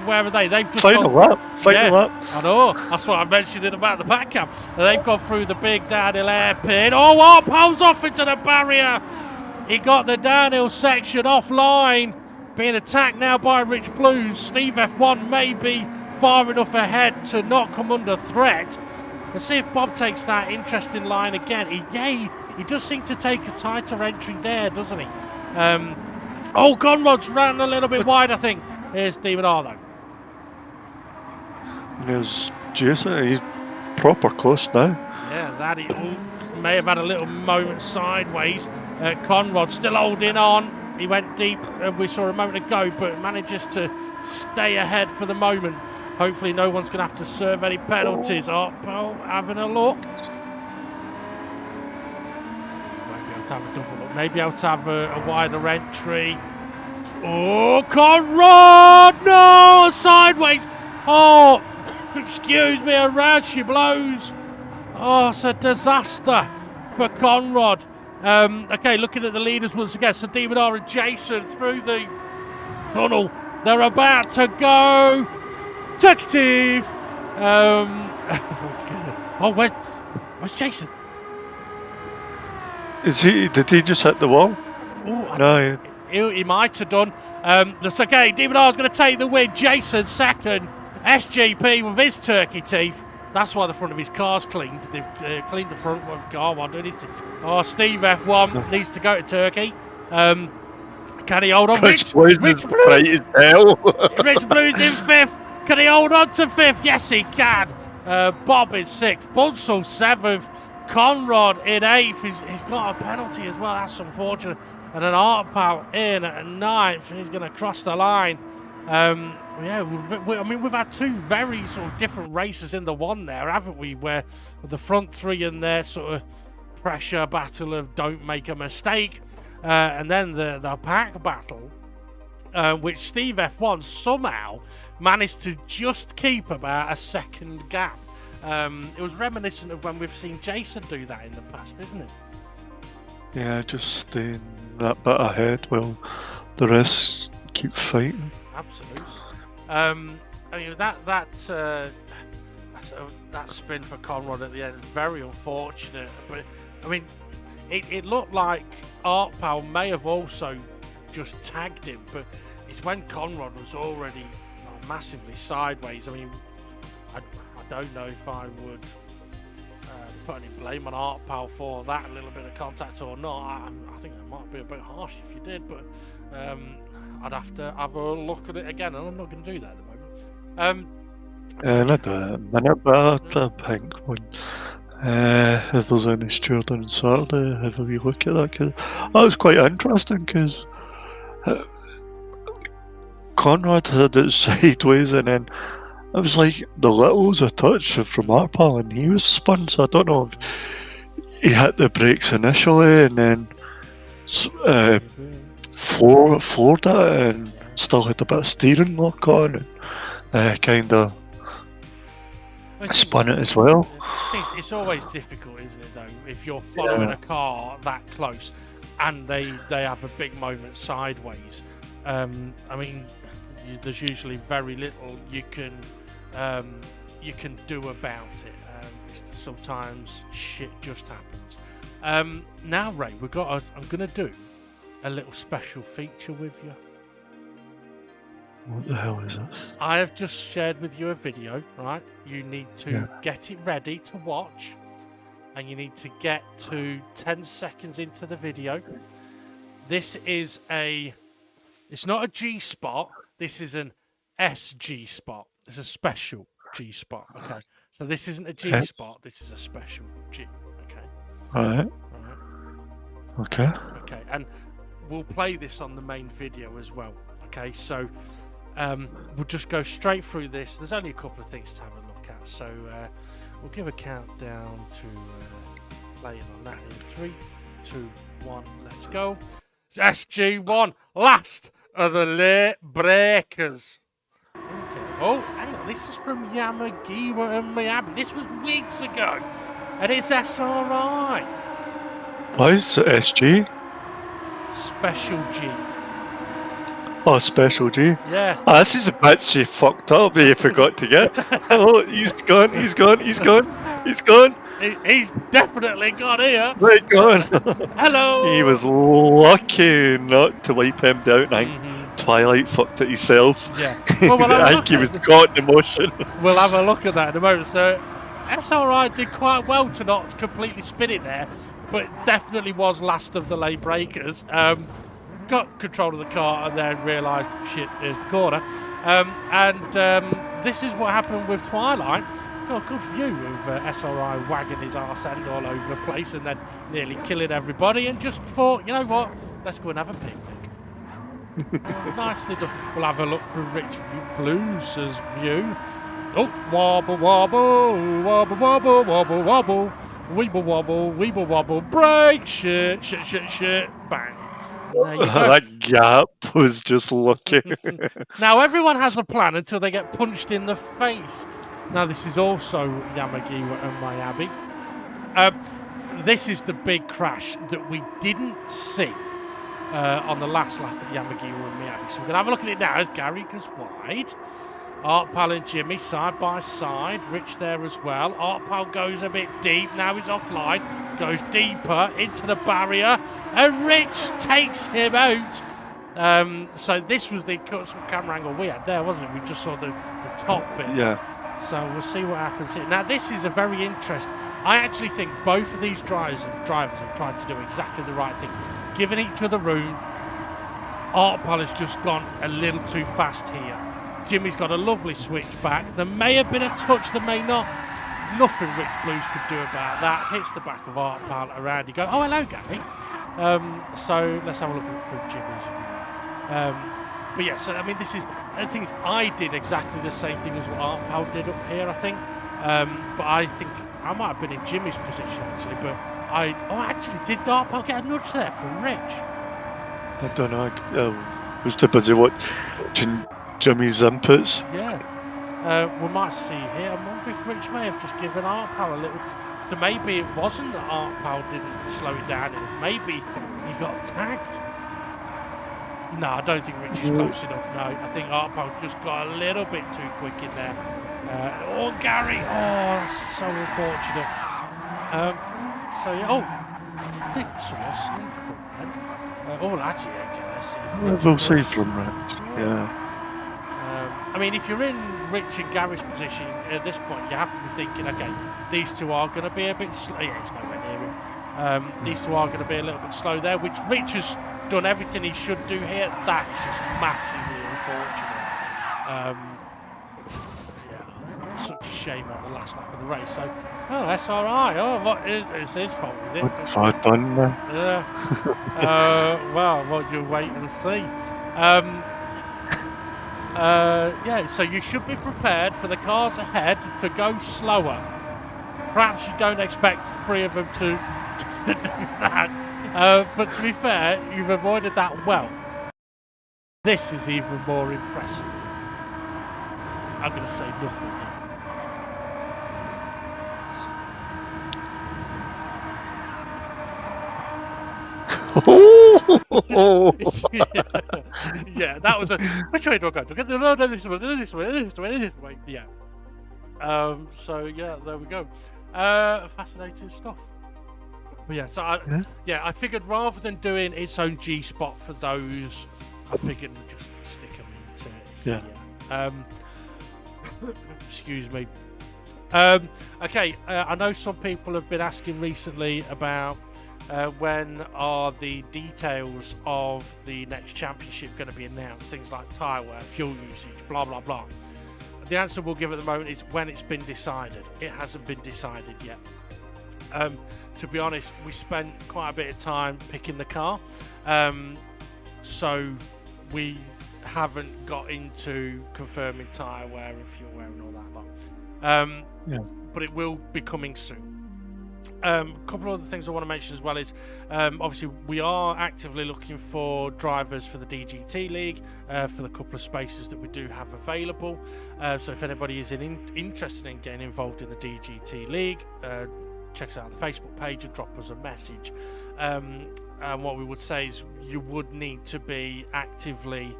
Where are they? They've just Final lap. I know. That's what I mentioned about the pack cam. They've gone through the big downhill hairpin. Oh, Artpal's off into the barrier. He got the downhill section offline. Being attacked now by Rich Blues. Steve F1 may be far enough ahead to not come under threat. Let's see if Bob takes that interesting line again. He does seem to take a tighter entry there, doesn't he? Conrad's ran a little bit wide, I think. Here's Demon R, though. There's Jason. He's proper close now. Yeah, that he may have had a little moment sideways. Conrad still holding on. He went deep, we saw a moment ago, but manages to stay ahead for the moment. Hopefully no one's going to have to serve any penalties. Having a look. Maybe I'll have a double look. Maybe I'll have a wider entry. Oh, Conrad! No! Sideways! Oh, excuse me, around she blows. Oh, it's a disaster for Conrad. Okay, looking at the leaders once again. So Demonar and Jason through the tunnel. They're about to go. Detective. Where's Jason? Did he just hit the wall? Ooh, No. He might have done. That's okay. Demonar's going to take the win. Jason second. SGP with his turkey teeth. That's why the front of his car's cleaned. They've cleaned the front of the car. Steve F1 needs to go to Turkey. Can he hold on? Rich Blues. Rich Blues in fifth. Can he hold on to fifth? Yes, he can. Bob in sixth. Bunsell seventh. Conrad in eighth. He's got a penalty as well. That's unfortunate. And an Artpal in at ninth. And he's going to cross the line. We've had two very sort of different races in the one there, haven't we? Where the front three in their sort of pressure battle of don't make a mistake, and then the pack battle, which Steve F1 somehow managed to just keep about a second gap. It was reminiscent of when we've seen Jason do that in the past, isn't it? Yeah, just staying that bit ahead while the rest keep fighting. Absolutely. I mean that spin for Conrad at the end is very unfortunate. But I mean, it looked like Art Pal may have also just tagged him, but it's when Conrad was already massively sideways. I mean, I don't know if I would put any blame on Art Pal for that, a little bit of contact or not. I think that might be a bit harsh if you did, but I'd have to have a look at it again, and I'm not going to do that at the moment. Not a minute, but I think if there's any steward on Saturday, have a wee look at that, because that was quite interesting, because Conrad had it sideways, and then it was like the littles a touch from Arpal, and he was spun, so I don't know if he hit the brakes initially and then floored it and still had a bit of steering lock on and kind of spun it as well. It's always difficult, isn't it, though, if you're following a car that close and they have a big moment sideways. I mean, there's usually very little you can do about it. Sometimes shit just happens. Now, Ray, I'm going to do a little special feature with you. What the hell is this? I have just shared with you a video, right? You need to get it ready to watch, and you need to get to 10 seconds into the video. This is it's not a G spot, this is an SG spot. It's a special G spot, okay? So this isn't a G spot, this is a special G, okay? Alright. Okay. Okay, and we'll play this on the main video as well, okay? So we'll just go straight through this. There's only a couple of things to have a look at, so we'll give a countdown to playing on that in 3, 2, 1, let's go. It's SG1, last of the late breakers. Okay. Oh, hang on, this is from Yamagiwa and Miyabi. This was weeks ago, and it's SRI. Why is it SG? Special G. Oh, Special G? Yeah. Oh, this is a bit she fucked up, you forgot to get. Oh, he's gone. He's definitely got here. Right, gone. Hello. He was lucky not to wipe him down. I think Twilight fucked it himself. Yeah. Well, I think he was caught in emotion. We'll have a look at that in a moment. So, SRI did quite well to not completely spin it there, but definitely was last of the late breakers. Got control of the car and then realised, shit, here's the corner. This is what happened with Twilight. God, good for you, with SRI wagging his arse end all over the place and then nearly killing everybody, and just thought, you know what, let's go and have a picnic. Nicely done. We'll have a look through Rich Blues' view. Oh, wobble, wobble, wobble, wobble, wobble, wobble, weeble, wobble, weeble, wobble, break, shit, bang. That gap was just lucky. Now, everyone has a plan until they get punched in the face. Now, this is also Yamagiwa and Miyabi. This is the big crash that we didn't see on the last lap at Yamagiwa and Miyabi. So we're going to have a look at it now as Gary goes wide. Art Pal and Jimmy side by side. Rich there as well. Art Pal goes a bit deep. Now he's offline. Goes deeper into the barrier. And Rich takes him out. So this was the camera angle we had there, wasn't it? We just saw the top bit. Yeah. So we'll see what happens here. Now this is a very interesting. I actually think both of these drivers have tried to do exactly the right thing. Giving each other room. Art Pal has just gone a little too fast here. Jimmy's got a lovely switch back. There may have been a touch, there may not. Nothing Rich Blues could do about that. Hits the back of Art Pal around. You go, oh, hello, Gary. So let's have a look at it from Jimmy's view. But yeah, so I mean, the thing is, I did exactly the same thing as what Art Pal did up here, I think. But I think I might have been in Jimmy's position, actually. But actually, did Art Pal get a nudge there from Rich? I don't know. I was too busy watching Jimmy's inputs. Yeah. we might see here. I wonder if Rich may have just given Art Pal a little. So maybe it wasn't that Art Pal didn't slow it down enough. Maybe he got tagged. No, I don't think Rich is close enough. No, I think Art Pal just got a little bit too quick in there. Gary. Oh, that's so unfortunate. So yeah. Oh, did someone sneak from then? Actually, okay, let's see. We'll see from Rich. Yeah. I mean, if you're in Rich and Gary's position at this point, you have to be thinking, okay, these two are going to be a bit slow. Yeah, it's nowhere near him. These two are going to be a little bit slow there, which Rich has done everything he should do here. That is just massively unfortunate. Such a shame on the last lap of the race. So, SRI. It's his fault, is it? What have I done then? Yeah. Well, you'll wait and see. So you should be prepared for the cars ahead to go slower. Perhaps you don't expect three of them to do that. But to be fair, you've avoided that well. This is even more impressive. I'm going to say nothing here. Yeah, that was a. Which way do I go? Do I go this way? Yeah. So yeah, there we go. Fascinating stuff. But yeah, so I figured rather than doing its own G spot for those, I figured we'd just stick them into here. Excuse me. Okay, I know some people have been asking recently about when are the details of the next championship going to be announced, things like tyre wear, fuel usage, blah blah blah. The answer we'll give at the moment is when it's been decided. It hasn't been decided yet. To be honest, we spent quite a bit of time picking the car, so we haven't got into confirming tyre wear and fuel wear and all that lot. But it will be coming soon. A couple of other things I want to mention as well is obviously we are actively looking for drivers for the DGT League for the couple of spaces that we do have available. So if anybody is interested in getting involved in the DGT League, check us out on the Facebook page and drop us a message. And what we would say is you would need to be actively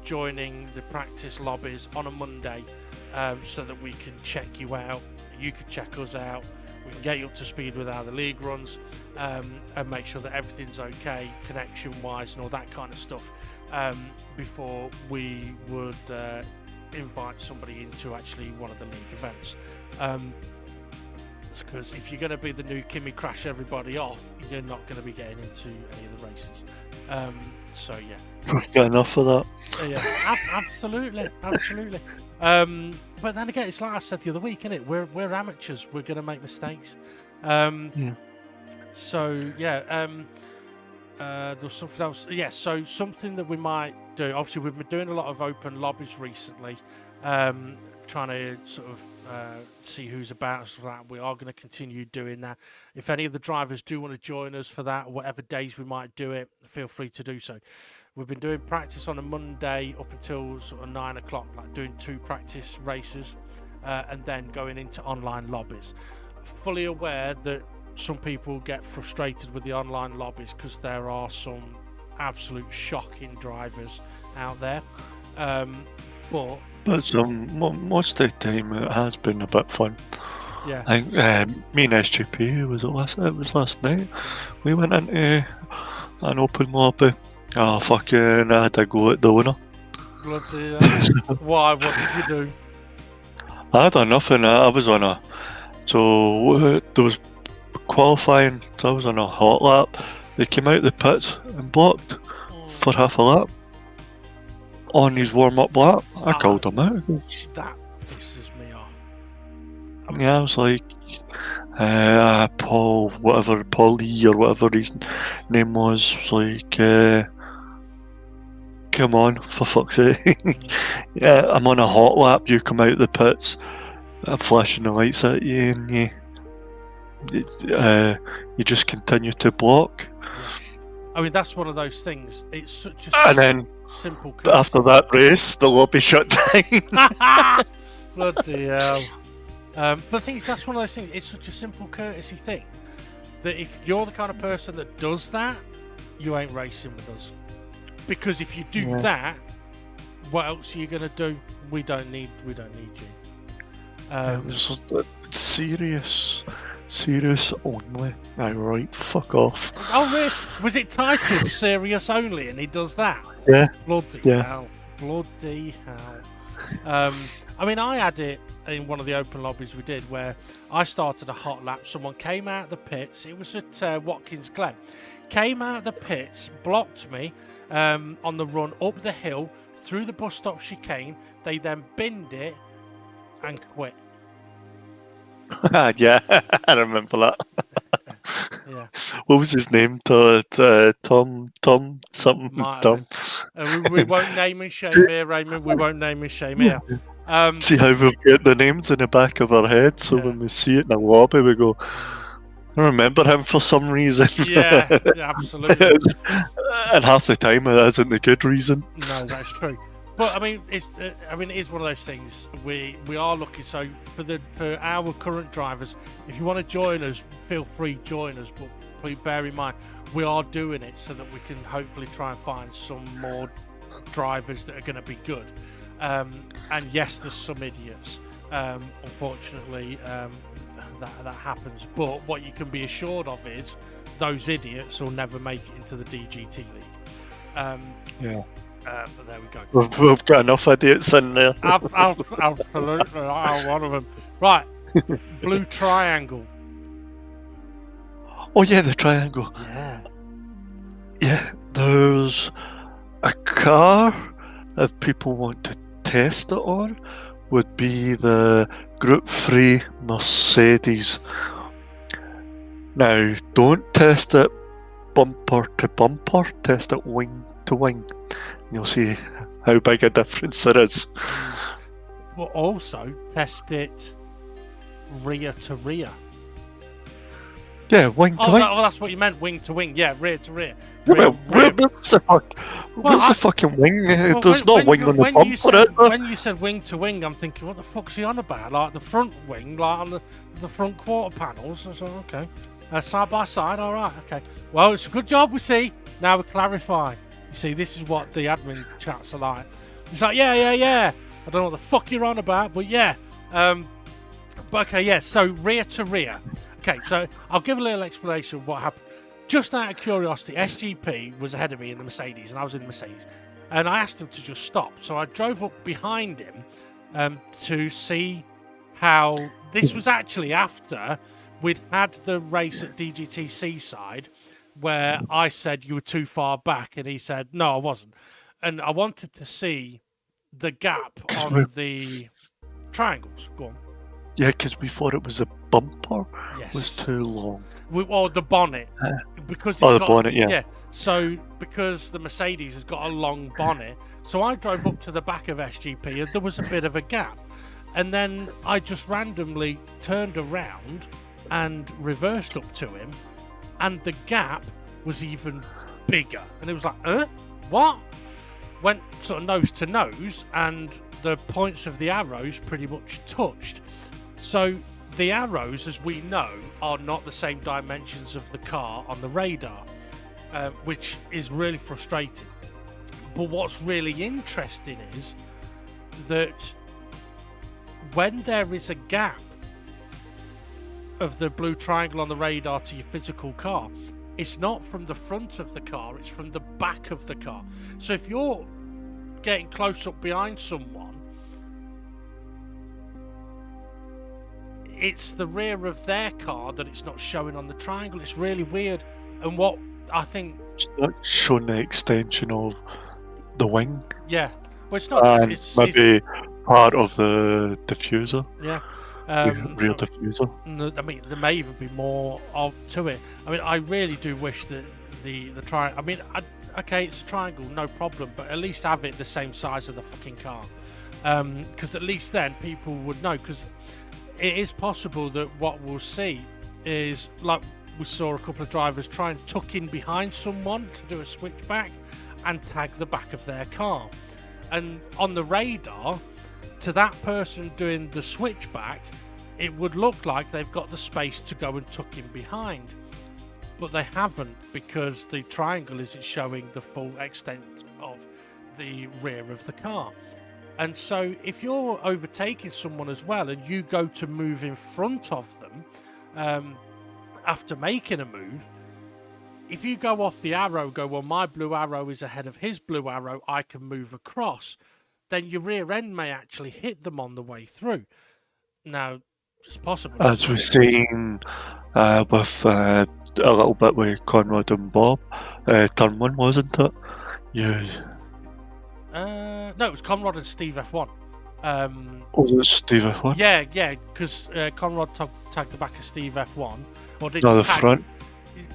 joining the practice lobbies on a Monday so that we can check you out, you can check us out, we can get you up to speed with how the league runs, and make sure that everything's okay connection wise and all that kind of stuff before we would invite somebody into actually one of the league events. Because if you're going to be the new Kimmy crash everybody off, you're not going to be getting into any of the races. So yeah, we've got enough of that. Yeah, absolutely. But then again, it's like I said the other week, isn't it? We're amateurs. We're going to make mistakes. So yeah, there's something else. Yeah, so something that we might do. Obviously, we've been doing a lot of open lobbies recently. Trying to sort of see who's about for that. We are going to continue doing that. If any of the drivers do want to join us for that, whatever days we might do it, feel free to do so. We've been doing practice on a Monday up until sort of 9 o'clock, like doing 2 practice races and then going into online lobbies. Fully aware that some people get frustrated with the online lobbies because there are some absolute shocking drivers out there. But most of the time it has been a bit fun. Yeah. I think me and SGP, it was last night, we went into an open lobby. Oh fucking, I had to go at the owner. Bloody why? What did you do? I had nothing. I was on a... So there was qualifying, so I was on a hot lap. They came out the pits and blocked for half a lap. On his warm-up lap, I called him out. That pisses me off. Yeah, I was like, Paul Lee or whatever his name was like, come on, for fuck's sake. Yeah, I'm on a hot lap, you come out the pits, I'm flashing the lights at you, and you just continue to block. I mean, that's one of those things. It's such a And then simple. after that race, the lobby shut down. Bloody hell. But the thing is, that's one of those things. It's such a simple courtesy thing that if you're the kind of person that does that, you ain't racing with us. Because if you do that, what else are you gonna do? We don't need you. It was serious only. Right, fuck off. Oh, really? Was it titled Serious Only and he does that? Yeah. Bloody hell. Bloody hell. I mean, I had it in one of the open lobbies we did where I started a hot lap. Someone came out of the pits. It was at Watkins Glen. Came out of the pits, blocked me on the run up the hill through the bus stop chicane. They then binned it and quit. Yeah, I remember that. Yeah. What was his name? Tom something. Tom. We won't name and shame here, Raymond. We won't name and shame here. See how we've got the names in the back of our head, so when we see it in the lobby, we go, I remember him for some reason. Yeah, absolutely. And half the time it isn't a good reason. No, that's true. But I mean, it is one of those things. We are looking. So for our current drivers, if you want to join us, feel free to join us. But please bear in mind, we are doing it so that we can hopefully try and find some more drivers that are going to be good. And yes, there's some idiots. Unfortunately, that happens. But what you can be assured of is those idiots will never make it into the DGT league. Yeah. But there we go. We've got enough idiots in there. Absolutely, I'm one of them. Right, blue triangle. Oh yeah, the triangle. Yeah. Yeah, there's a car, if people want to test it on, would be the Group 3 Mercedes. Now, don't test it bumper to bumper, test it wing to wing. You'll see how big a difference there is. But also test it rear to rear. Yeah, wing to wing. Oh, that's what you meant, wing to wing. Yeah, rear to rear. Where's the fucking wing? There's no wing on the bumper. When you said wing to wing, I'm thinking, what the fuck's he on about? Like the front wing, like on the front quarter panels. So okay, side by side. All right, okay. Well, it's a good job we see. Now we clarify. You see, this is what the admin chats are like. It's like, yeah. I don't know what the fuck you're on about, but yeah. But okay, yeah. So rear to rear. Okay, so I'll give a little explanation of what happened. Just out of curiosity, SGP was ahead of me in the Mercedes, and I was in the Mercedes. And I asked him to just stop. So I drove up behind him to see how... This was actually after we'd had the race at DGT Seaside, where I said you were too far back, and he said, no, I wasn't. And I wanted to see the gap on the triangles. Go on. Yeah, because we thought it was a bumper. Yes. Was too long. Or the bonnet. Because the bonnet, yeah. Yeah, so because the Mercedes has got a long bonnet, so I drove up to the back of SGP and there was a bit of a gap. And then I just randomly turned around and reversed up to him, and the gap was even bigger. And it was like, what? Went sort of nose to nose, and the points of the arrows pretty much touched. So the arrows, as we know, are not the same dimensions of the car on the radar, which is really frustrating. But what's really interesting is that when there is a gap of the blue triangle on the radar to your physical car, it's not from the front of the car, it's from the back of the car. So if you're getting close up behind someone, it's the rear of their car that it's not showing on the triangle. It's really weird. And what I think... It's not showing the extension of the wing. Yeah. Well, it's not... And maybe part of the diffuser. Yeah. Rear diffuser. I mean, there may even be more to it. I mean, I really do wish that the triangle... I mean, okay, it's a triangle, no problem, but at least have it the same size of the fucking car. Because at least then people would know. Because it is possible that what we'll see is, like we saw a couple of drivers try and tuck in behind someone to do a switchback and tag the back of their car. And on the radar, to that person doing the switchback, it would look like they've got the space to go and tuck in behind. But they haven't, because the triangle isn't showing the full extent of the rear of the car. And so if you're overtaking someone as well and you go to move in front of them after making a move, if you go off the arrow, go, well, my blue arrow is ahead of his blue arrow, I can move across, then your rear end may actually hit them on the way through. Now, it's possible. As we've seen with a little bit with Conrad and Bob, turn 1, wasn't it? Yeah. No, it was Conrad and Steve F1. Was it Steve F1? Yeah, because Conrad tagged the back of Steve F1. Or didn't No, the tag front.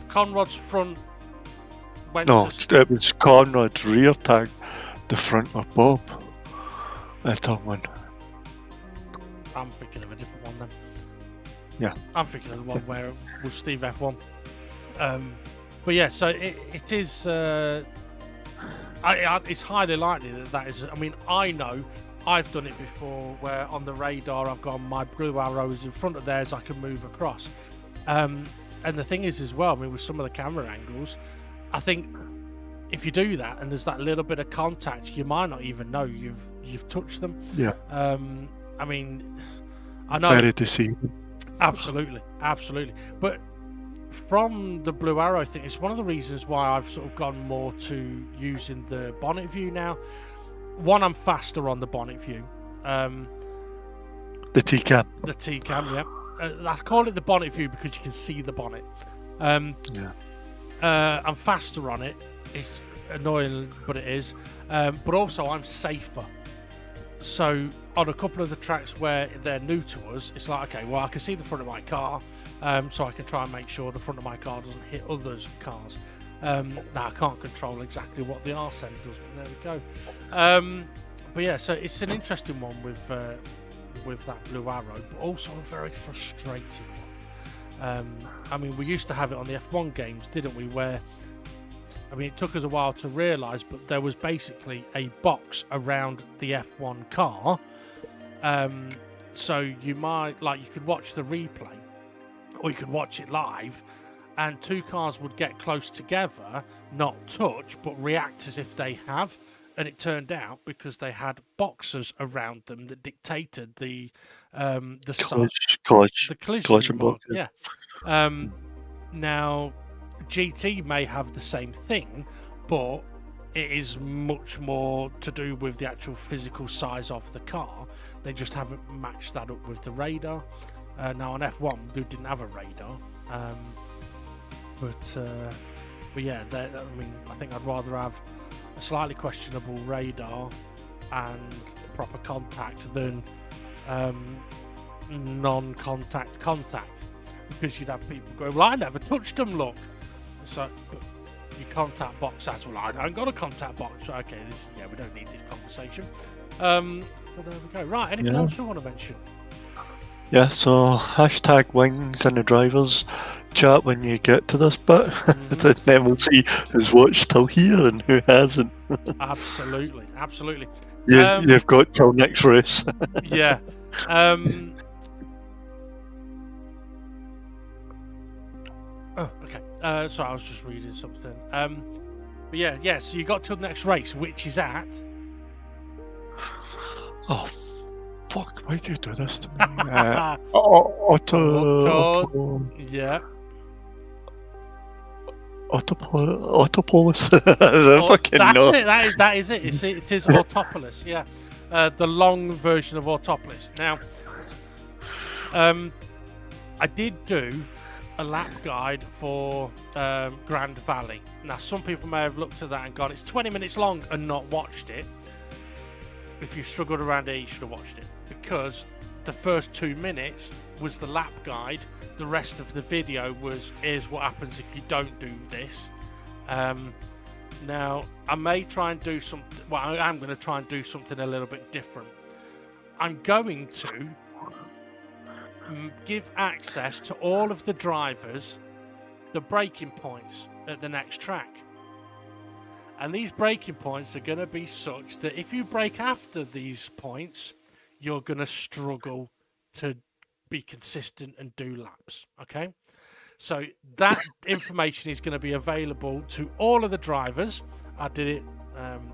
Conrad's front went No, to... it was Conrad's rear tag, the front of Bob. Turn 1. I'm thinking of a different one then. Yeah. I'm thinking of the one where with Steve F1. But yeah, so it is... it's highly likely that is... I mean, I know I've done it before where on the radar I've got my blue arrows in front of theirs, I can move across. And the thing is as well, I mean, with some of the camera angles, I think if you do that and there's that little bit of contact, you might not even know you've touched them. Yeah. I mean, I know... Very deceiving. Absolutely. But from the blue arrow thing, it's one of the reasons why I've sort of gone more to using the bonnet view now. One, I'm faster on the bonnet view. The T-cam. The T-cam, yeah. I call it the bonnet view because you can see the bonnet. I'm faster on it. It's annoying, but it is. But also, I'm safer. So on a couple of the tracks where they're new to us, it's like, okay, well, I can see the front of my car, so I can try and make sure the front of my car doesn't hit others' cars. Now, I can't control exactly what the arse end does, but there we go. But yeah, so it's an interesting one with that blue arrow, but also a very frustrating one. I mean, we used to have it on the F1 games, didn't we, where... I mean, it took us a while to realise, but there was basically a box around the F1 car. So you might, like, you could watch the replay, or you could watch it live, and two cars would get close together, not touch, but react as if they have. And it turned out because they had boxes around them that dictated the collision mark. Yeah. Now, GT may have the same thing, but it is much more to do with the actual physical size of the car. They just haven't matched that up with the radar. Now on F1, they didn't have a radar, but yeah, I mean, I think I'd rather have a slightly questionable radar and proper contact than non-contact contact, because you'd have people going, well, I never touched them, look. So, but your contact box says, well, I haven't got a contact box. Okay, we don't need this conversation. But there we go. Right, anything else you want to mention? Yeah, so hashtag wings in the drivers chat when you get to this bit. Then we'll see who's watched till here and who hasn't. Absolutely. You've got till next race. Yeah. Okay. So I was just reading something. But yeah, so you got till the next race, which is at... Oh, fuck, why do you do this to me? Auto... Yeah. Autopolis. That is it. It is Autopolis, yeah. The long version of Autopolis. Now, I did do a lap guide for Grand Valley. Now, some people may have looked at that and gone, it's 20 minutes long, and not watched it. If you struggled around here, you should have watched it, because the first 2 minutes was the lap guide. The rest of the video was, here's what happens if you don't do this. Now, I may try and do something, well, I am going to try and do something a little bit different. I'm going to give access to all of the drivers the braking points at the next track. And these braking points are going to be such that if you brake after these points, you're going to struggle to be consistent and do laps, okay? So that information is going to be available to all of the drivers. I did it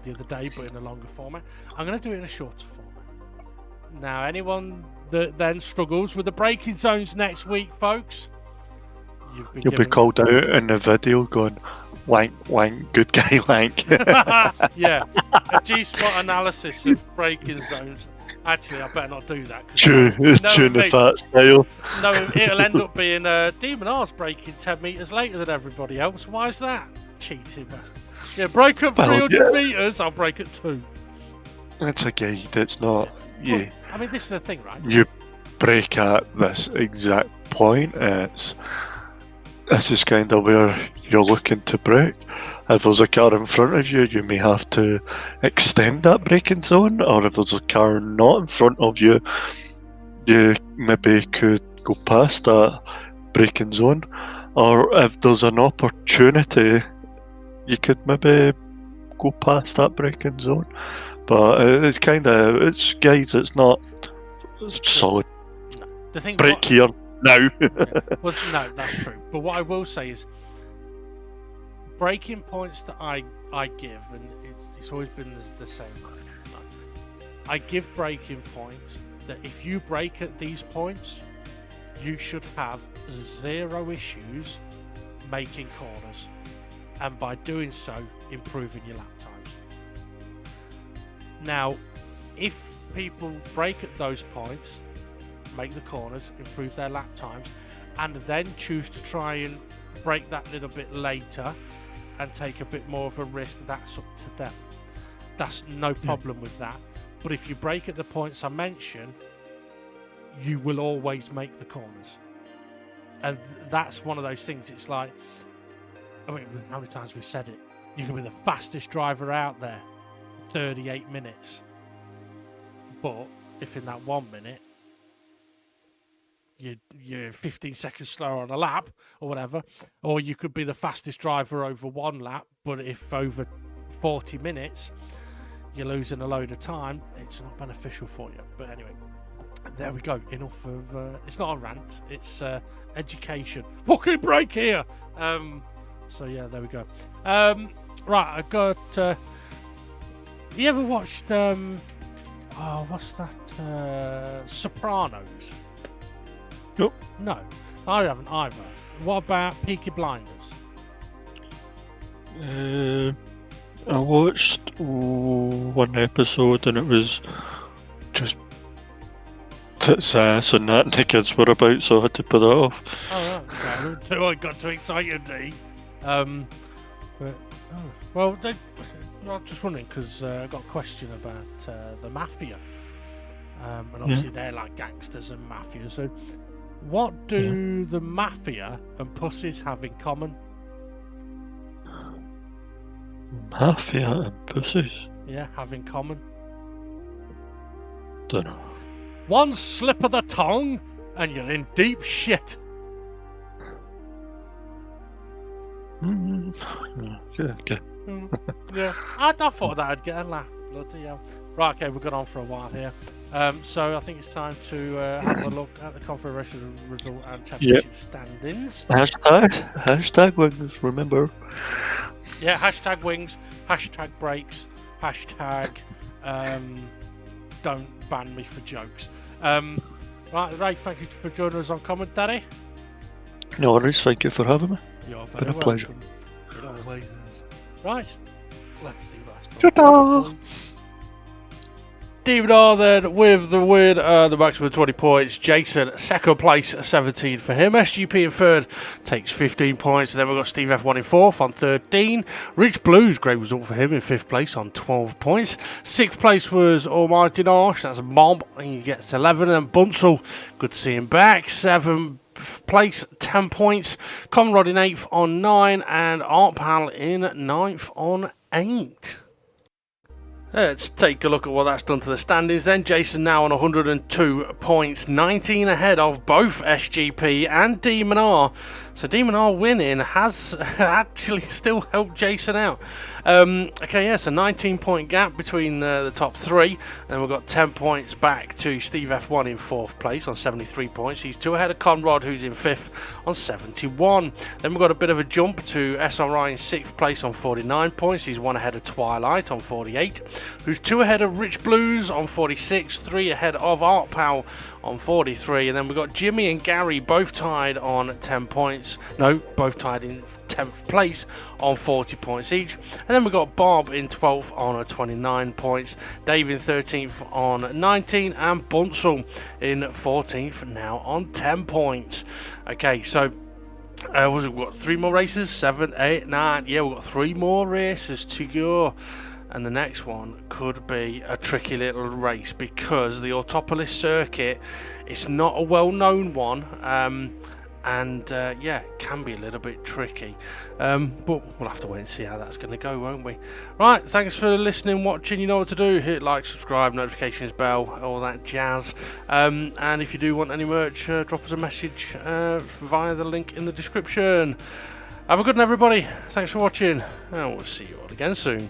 the other day, but in a longer format. I'm going to do it in a shorter format. Now, anyone that then struggles with the braking zones next week, folks, you'll be called out in the video going, wank, wank, good guy, wank. Yeah, a G-spot analysis of braking zones. Actually, I better not do that. Tune the fat style. No, it'll end up being Demon R's braking 10 metres later than everybody else. Why is that? Cheating bastard. Yeah, brake at 300 metres, I'll brake at 2. It's a guide, it's not you. Well, I mean, this is the thing, right? You brake at this exact point, this is kind of where you're looking to brake. If there's a car in front of you, you may have to extend that braking zone, or if there's a car not in front of you, you maybe could go past that braking zone, or if there's an opportunity, you could maybe go past that braking zone. But it's guys, it's not solid. The thing brake here now. Yeah. Well, no, that's true. But what I will say is, braking points that I give, and it's always been the same. I give braking points that if you brake at these points, you should have 0 issues making corners, and by doing so, improving your lap times. Now, if people brake at those points, make the corners, improve their lap times, and then choose to try and brake that little bit later and take a bit more of a risk, that's up to them. That's no problem with that. But if you brake at the points I mentioned, you will always make the corners. And that's one of those things. It's like, I mean, how many times we've said it? You can be the fastest driver out there, 38 minutes. But if in that 1 minute, you're 15 seconds slower on a lap or whatever, or you could be the fastest driver over 1 lap, but if over 40 minutes you're losing a load of time, it's not beneficial for you. But anyway, there we go. Enough of it's not a rant, it's education. Fucking break here. So yeah, there we go. Right, I got you ever watched what's that, Sopranos? Nope. No, I haven't either. What about Peaky Blinders? I watched 1 episode and it was just tits, ass and that, and the kids were about, so I had to put that off. Oh, right. Okay. I got too excited, D. Well, I'm just wondering, because I got a question about the mafia. And obviously they're like gangsters and mafia, so what do the mafia and pussies have in common? Mafia and pussies? Yeah, have in common. Dunno. One slip of the tongue and you're in deep shit. Okay. Yeah, I thought that I'd get a laugh. Bloody hell. Right, okay, we've gone on for a while here. So I think it's time to have a look at the Confederation result and championship standings. Hashtag wings, remember. Yeah, hashtag wings, hashtag breaks, hashtag don't ban me for jokes. Right, Ray, thank you for joining us on commentary. No worries, thank you for having me. You're very been a welcome. pleasure. It always is. Right, let's see what's Ta-da! Demon R then with the win, the maximum 20 points. Jason, second place, 17 for him. SGP in third takes 15 points. And then we've got Steve F1 in fourth on 13. Rich Blues, great result for him in fifth place on 12 points. Sixth place was Almighty Nosh, that's Mob, he gets 11. And Bunsel, good to see him back, 7th place, 10 points. Conrad in 8th on 9. And Art Pal in 9th on 8. Let's take a look at what that's done to the standings then. Jason now on 102 points, 19 ahead of both SGP and Demon R. So Demon R winning has actually still helped Jason out. Okay, yeah, so 19-point gap between the top 3. And we've got 10 points back to Steve F1 in 4th place on 73 points. He's 2 ahead of Conrad, who's in 5th on 71. Then we've got a bit of a jump to SRI in 6th place on 49 points. He's 1 ahead of Twilight on 48. Who's 2 ahead of Rich Blues on 46. 3 ahead of Art Pal on 43. And then we've got Jimmy and Gary both tied on 10 points. No, both tied in 10th place on 40 points each. And then we've got Bob in 12th on 29 points, Dave in 13th on 19, and Bunsel in 14th now on 10 points. Okay, so we've got 3 more races, 7, 8, 9. Yeah, we've got 3 more races to go. And the next one could be a tricky little race because the Autopolis circuit, it's not a well-known one. Yeah, it can be a little bit tricky, but we'll have to wait and see how that's going to go, won't we? Right, thanks for listening, watching. You know what to do: hit like, subscribe, notifications bell, all that jazz. And if you do want any merch, drop us a message via the link in the description. Have a good one, everybody. Thanks for watching, and we'll see you all again soon.